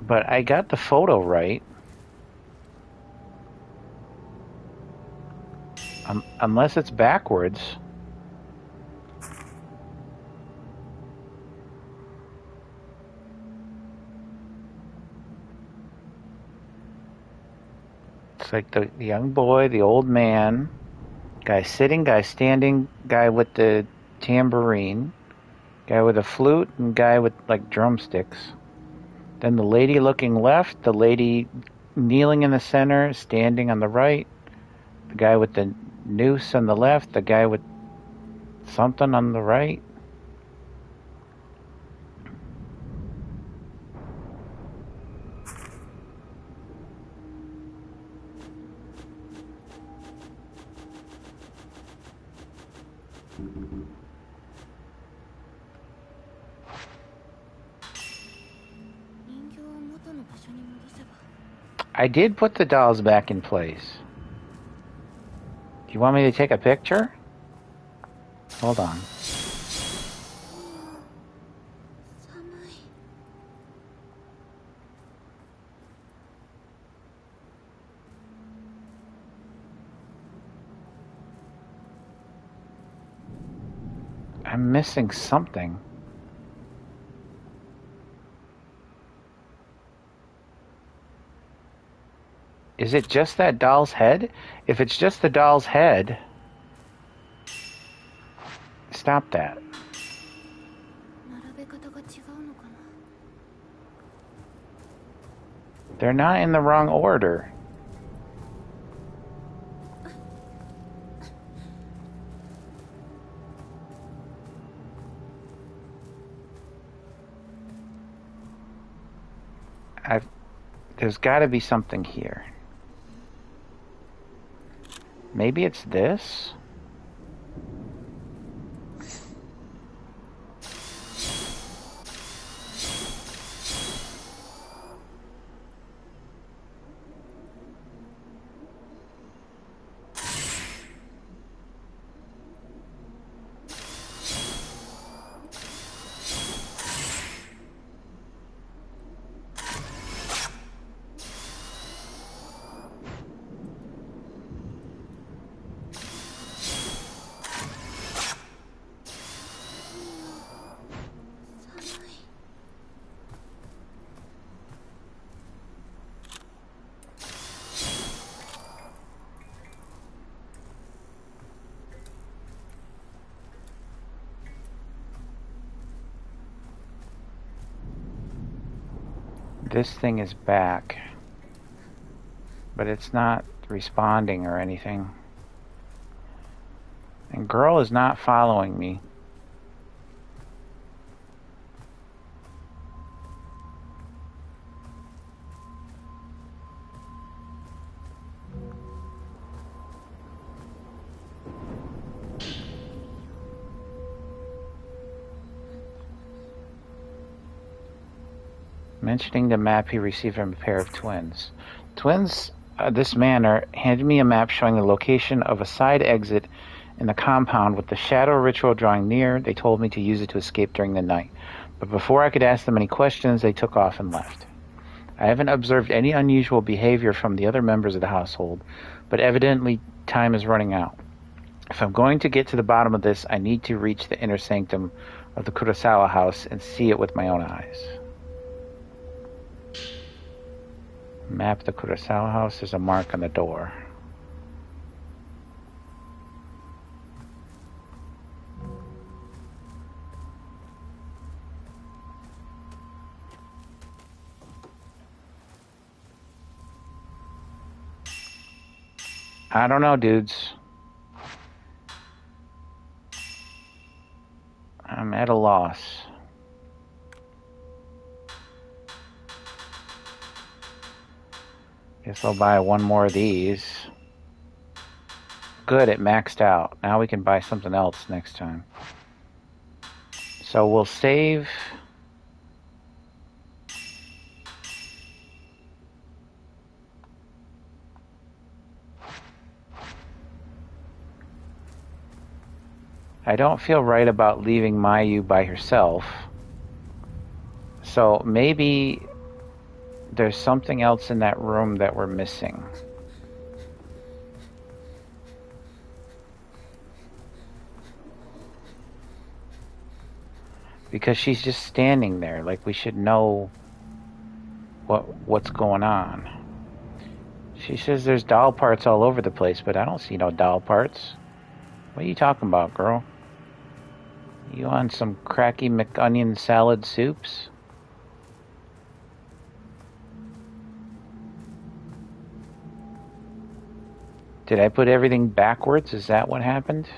But I got the photo right. Unless it's backwards. It's like the young boy, the old man, guy sitting, guy standing, guy with the tambourine, guy with a flute, and guy with like drumsticks. Then the lady looking left, the lady kneeling in the center, standing on the right, the guy with the noose on the left, the guy with something on the right. I did put the dolls back in place. Do you want me to take a picture? Hold on. I'm missing something. Is it just that doll's head? If it's just the doll's head, stop that. They're not in the wrong order. There's got to be something here. Maybe it's this? This thing is back, but it's not responding or anything. And girl is not following me. Mentioning the map he received from a pair of twins. Twins, this manner, handed me a map showing the location of a side exit in the compound with the shadow ritual drawing near. They told me to use it to escape during the night. But before I could ask them any questions, they took off and left. I haven't observed any unusual behavior from the other members of the household, but evidently time is running out. If I'm going to get to the bottom of this, I need to reach the inner sanctum of the Kurosawa house and see it with my own eyes. Map the Kurosawa house. There's a mark on the door. I don't know, dudes. I'm at a loss. Guess I'll buy one more of these. Good, it maxed out. Now we can buy something else next time. So we'll save. I don't feel right about leaving Mayu by herself. So maybe there's something else in that room that we're missing. Because she's just standing there, like we should know what's going on. She says there's doll parts all over the place, but I don't see no doll parts. What are you talking about, girl? You on some cracky McOnion salad soups? Did I put everything backwards? Is that what happened?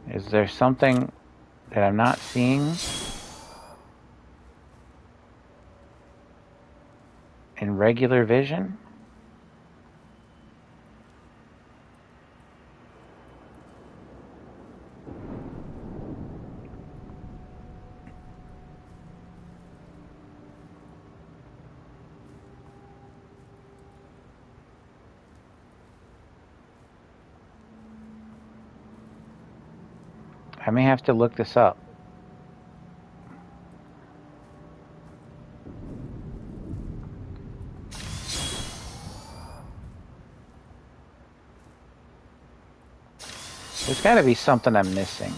Is there something that I'm not seeing in regular vision? I may have to look this up. There's got to be something I'm missing.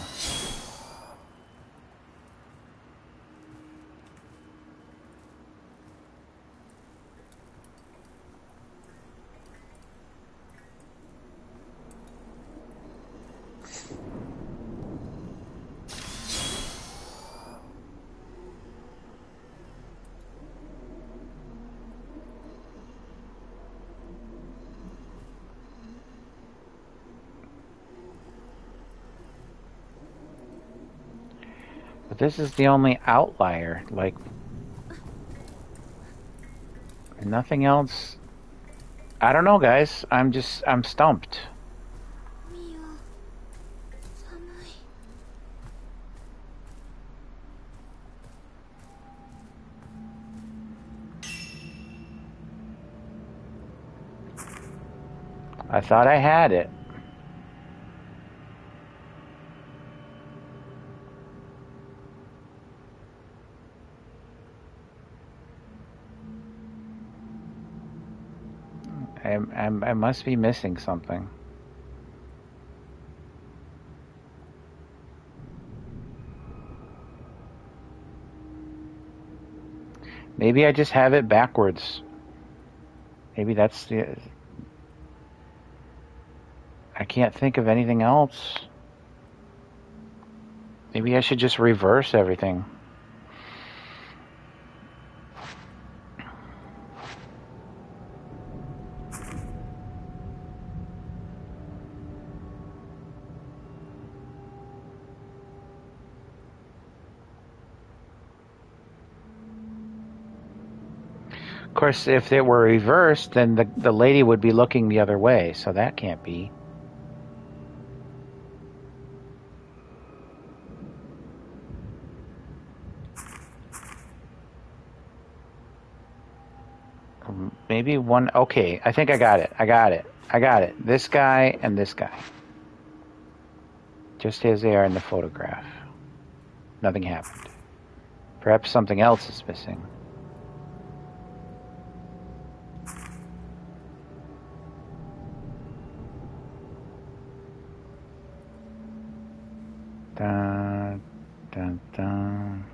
this is the only outlier. Like, nothing else. I don't know, guys. I'm stumped. I thought I had it. I must be missing something. Maybe I just have it backwards. Maybe that's the... I can't think of anything else. Maybe I should just reverse everything. Of course, if it were reversed, then the lady would be looking the other way, so that can't be. Maybe one... Okay, I think I got it. I got it. This guy and this guy. Just as they are in the photograph. Nothing happened. Perhaps something else is missing. Dun, dun, dun.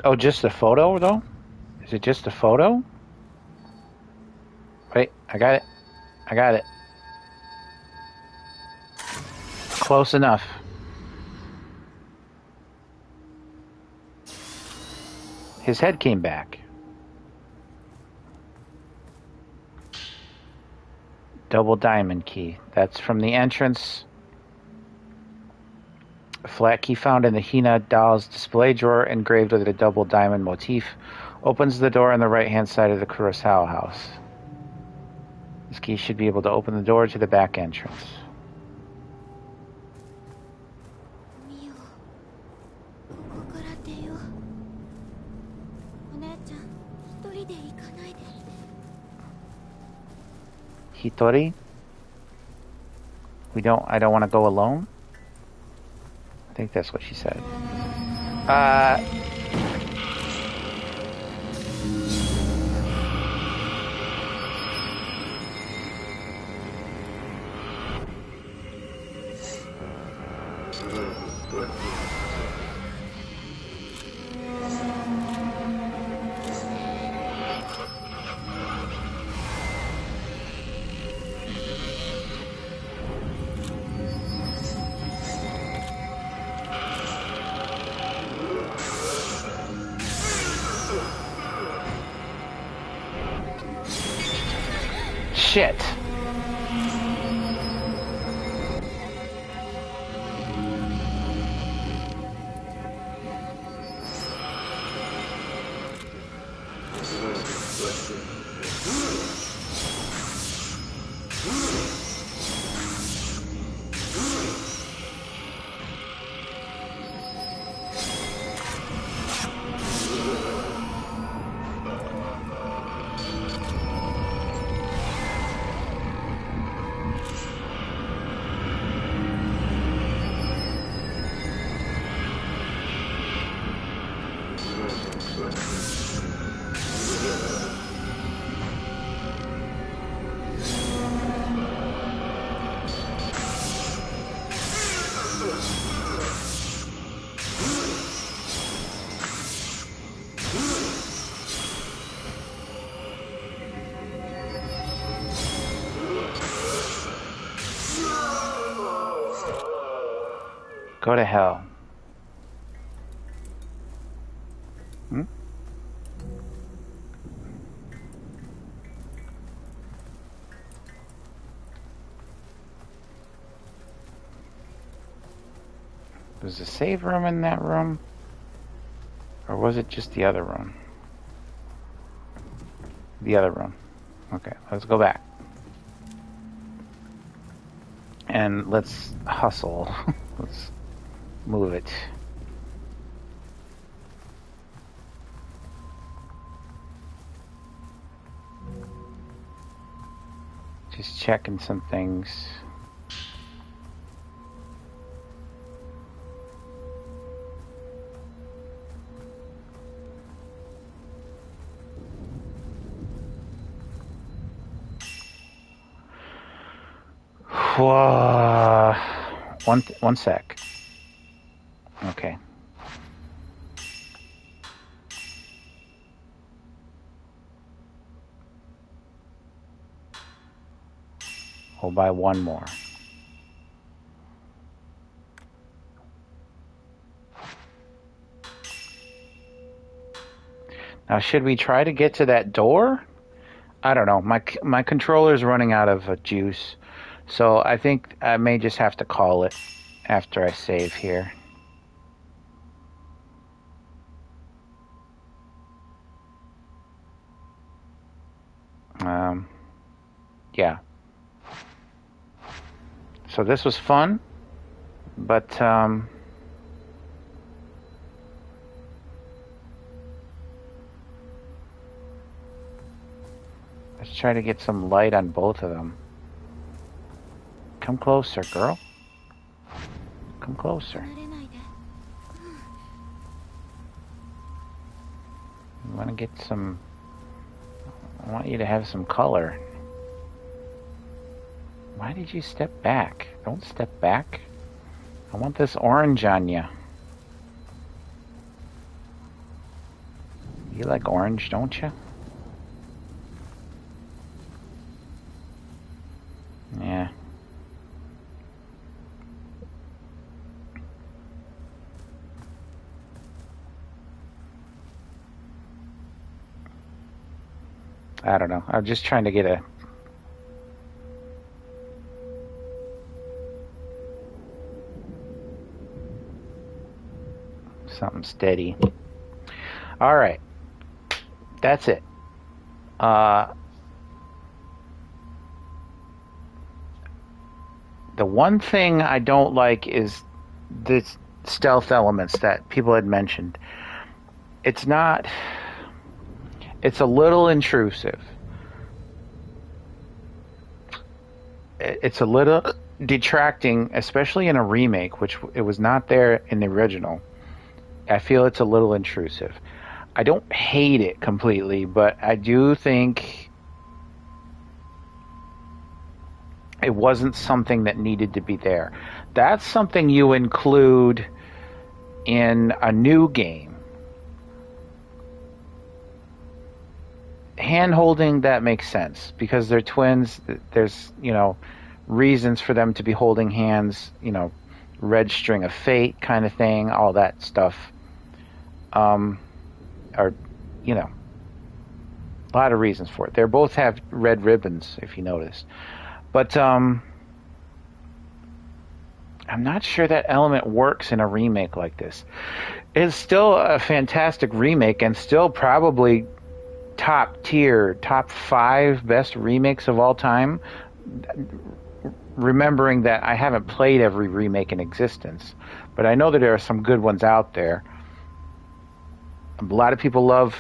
Oh, just a photo, though? Is it just a photo? Wait, I got it. I got it. Close enough. His head came back. Double diamond key. That's from the entrance. A flat key found in the Hina doll's display drawer engraved with a double diamond motif opens the door on the right-hand side of the Kurosawa house. This key should be able to open the door to the back entrance. Hitori? I don't want to go alone? I think that's what she said. Shit. Go to hell. Was the save room in that room? Or was it just the other room? The other room. Okay, let's go back. And let's hustle. Let's move it. Just checking some things. Whoa. One sec. Okay. We'll buy one more. Now, should we try to get to that door? I don't know. My controller's running out of juice, so I think I may just have to call it after I save here. Yeah. So this was fun, but let's try to get some light on both of them. Come closer, girl. Come closer. I want to get some... I want you to have some color. Why did you step back? Don't step back. I want this orange on you. You like orange, don't you? Yeah. I don't know. I'm just trying to get a... something steady. All right. That's it. The one thing I don't like is the stealth elements that people had mentioned. It's not... It's a little intrusive. It's a little detracting, especially in a remake, which it was not there in the original. I feel it's a little intrusive. I don't hate it completely, but I do think it wasn't something that needed to be there. That's something you include in a new game. Hand-holding, that makes sense, because they're twins. There's, reasons for them to be holding hands, red string of fate kind of thing, all that stuff. A lot of reasons for it. They both have red ribbons, if you notice. But I'm not sure that element works in a remake like this. It's still a fantastic remake, and still probably top tier, top 5 best remakes of all time. Remembering that I haven't played every remake in existence, but I know that there are some good ones out there. A lot of people love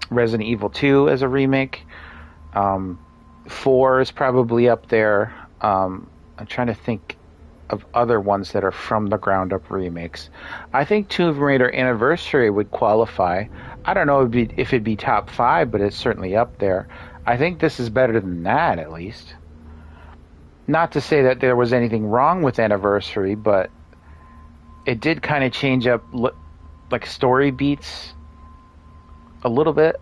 Resident Evil 2 as a remake. 4 is probably up there. I'm trying to think of other ones that are from the ground up remakes. I think Tomb Raider Anniversary would qualify. I don't know if it'd be top 5, but it's certainly up there. I think this is better than that, at least. Not to say that there was anything wrong with Anniversary, but it did kind of change up like story beats a little bit.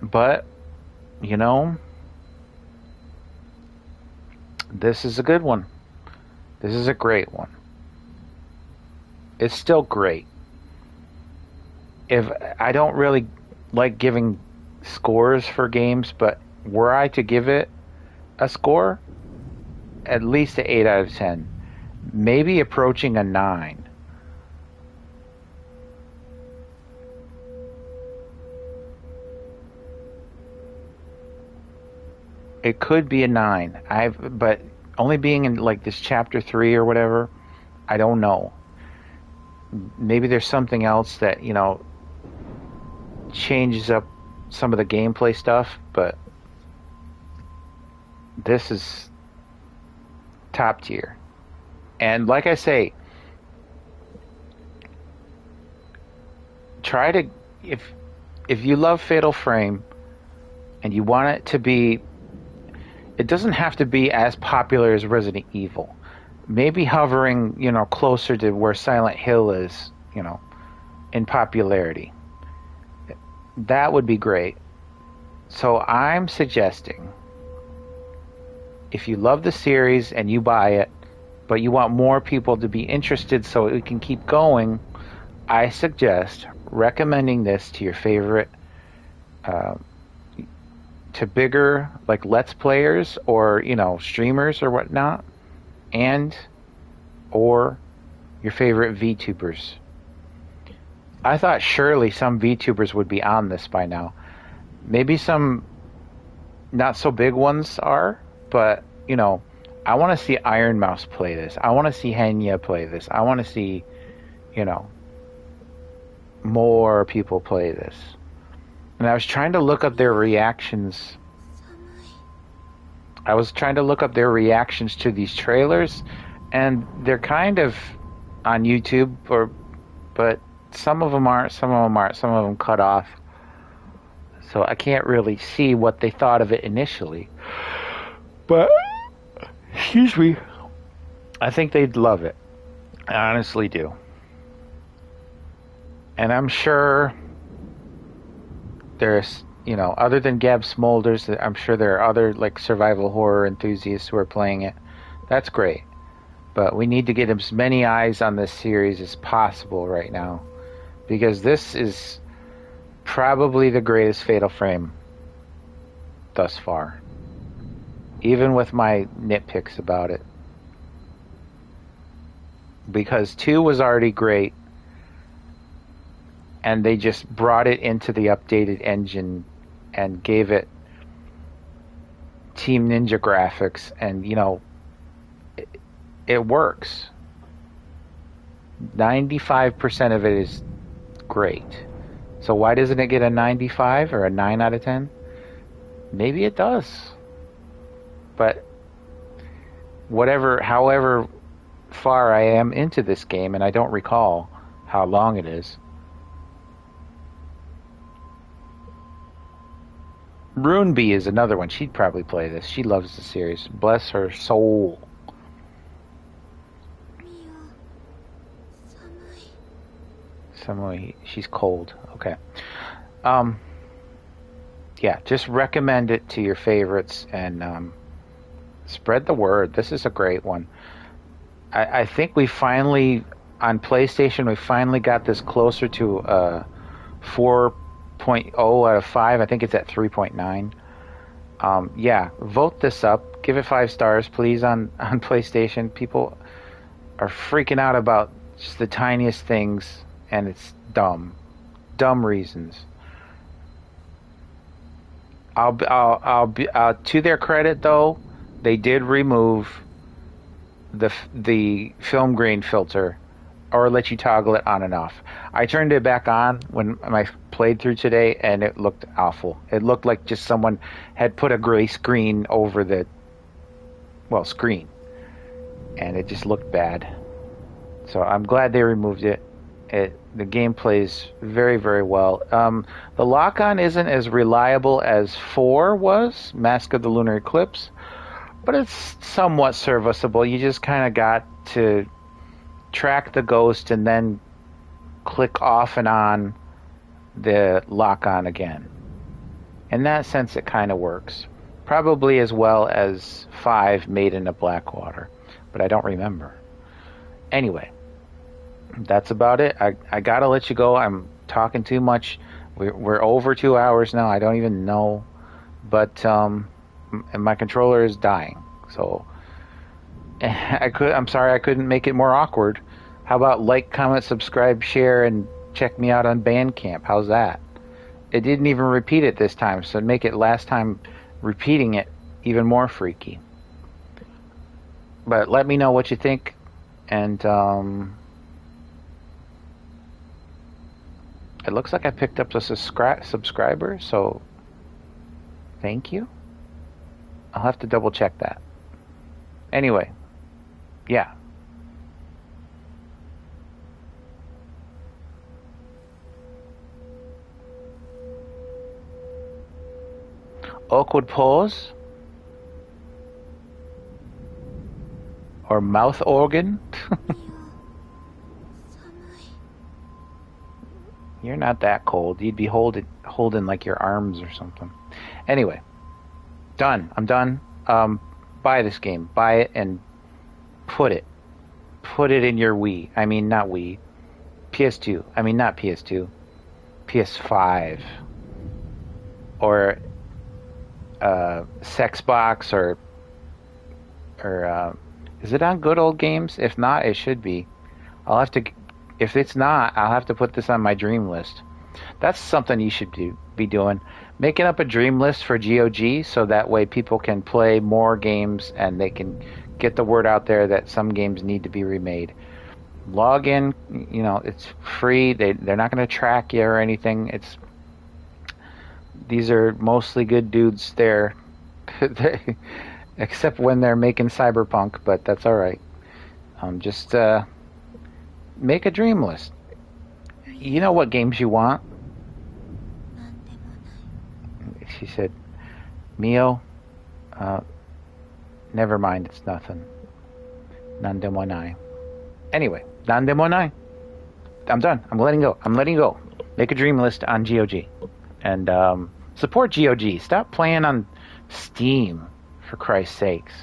But, this is a good one. This is a great one. It's still great. If I don't really like giving scores for games, but were I to give it a score, at least an 8 out of 10, maybe approaching a 9. It could be a 9. But only being in like this chapter 3 or whatever, I don't know. Maybe there's something else that, changes up some of the gameplay stuff, but this is top tier. And like I say, try to, if you love Fatal Frame and you want it to be, it doesn't have to be as popular as Resident Evil. Maybe hovering, closer to where Silent Hill is, in popularity. That would be great. So I'm suggesting, if you love the series and you buy it, but you want more people to be interested so it can keep going, I suggest recommending this to your favorite, to bigger, like, Let's Players or, streamers or whatnot, or your favorite VTubers. I thought surely some VTubers would be on this by now. Maybe some not so big ones are, but, I want to see Iron Mouse play this. I want to see Henya play this. I want to see, more people play this. And I was trying to look up their reactions. I was trying to look up their reactions to these trailers, and they're kind of on YouTube, but some of them aren't, some of them aren't, some of them cut off. So I can't really see what they thought of it initially. But, excuse me, I think they'd love it. I honestly do. And I'm sure there's, other than Gab Smolders, I'm sure there are other, like, survival horror enthusiasts who are playing it. That's great. But we need to get as many eyes on this series as possible right now, because this is probably the greatest Fatal Frame thus far, even with my nitpicks about it. Because 2 was already great, and they just brought it into the updated engine and gave it Team Ninja graphics, and, it works. 95% of it is great. So why doesn't it get a 95 or a 9 out of 10? Maybe it does. But however far I am into this game, and I don't recall how long it is. Runebee is another one. She'd probably play this. She loves the series. Bless her soul. She's cold. Okay. Yeah, just recommend it to your favorites and spread the word. This is a great one. I think we finally, on PlayStation, we finally got this closer to 4.0 out of 5. I think it's at 3.9. Yeah, vote this up. Give it 5 stars, please, on PlayStation. People are freaking out about just the tiniest things, and it's dumb reasons. To their credit, though, they did remove the film grain filter, or let you toggle it on and off. I turned it back on when I played through today, and it looked awful. It looked like just someone had put a gray screen over the screen, and it just looked bad. So I'm glad they removed it. The game plays very, very well. The lock-on isn't as reliable as 4 was, Mask of the Lunar Eclipse, but it's somewhat serviceable. You just kind of got to track the ghost and then click off and on the lock-on again. In that sense, it kind of works. Probably as well as 5 Maiden of Blackwater, but I don't remember. Anyway, that's about it. I gotta let you go. I'm talking too much. We're over 2 hours now. I don't even know, but and my controller is dying. So I'm sorry I couldn't make it more awkward. How about like, comment, subscribe, share, and check me out on Bandcamp? How's that? It didn't even repeat it this time, so make it last time repeating it even more freaky. But let me know what you think, and it looks like I picked up a subscriber, so thank you. I'll have to double check that. Anyway, yeah. Awkward pause or mouth organ. You're not that cold. You'd be holding like your arms or something. Anyway, done. I'm done. Buy this game. Buy it and put it in your Wii. I mean, not Wii. PS2. I mean, not PS2. PS5 or Sexbox or is it on Good Old Games? If not, it should be. I'll have to. If it's not, I'll have to put this on my dream list. That's something you should be doing. Making up a dream list for GOG so that way people can play more games and they can get the word out there that some games need to be remade. Log in, you know, it's free. They're not going to track you or anything. These are mostly good dudes there, except when they're making Cyberpunk, but that's all right. Just make a dream list. You know what games you want. She said, Mio, never mind, it's nothing. Nandemonai. Anyway, Nandemonai. I'm done. I'm letting go. Make a dream list on GOG. And support GOG. Stop playing on Steam, for Christ's sakes.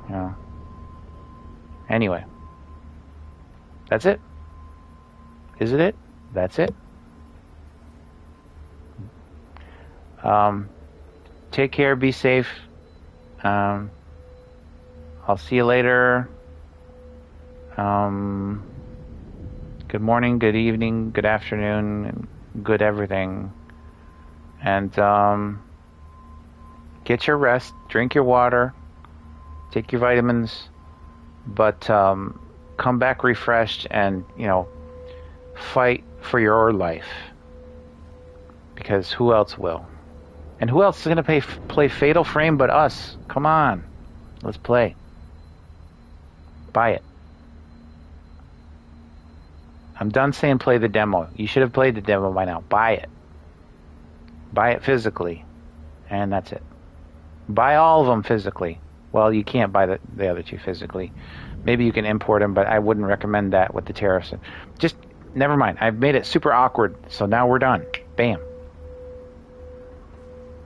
You know. Anyway. That's it. Is it? That's it. Take care. Be safe. I'll see you later. Good morning, good evening, good afternoon, good everything. And get your rest, drink your water, take your vitamins, but come back refreshed and, you know, fight for your life. Because who else will? And who else is going to play Fatal Frame but us? Come on. Let's play. Buy it. I'm done saying play the demo. You should have played the demo by now. Buy it. Buy it physically. And that's it. Buy all of them physically. Well, you can't buy the other two physically. Maybe you can import them, but I wouldn't recommend that with the tariffs. Just, never mind. I've made it super awkward, so now we're done. Bam.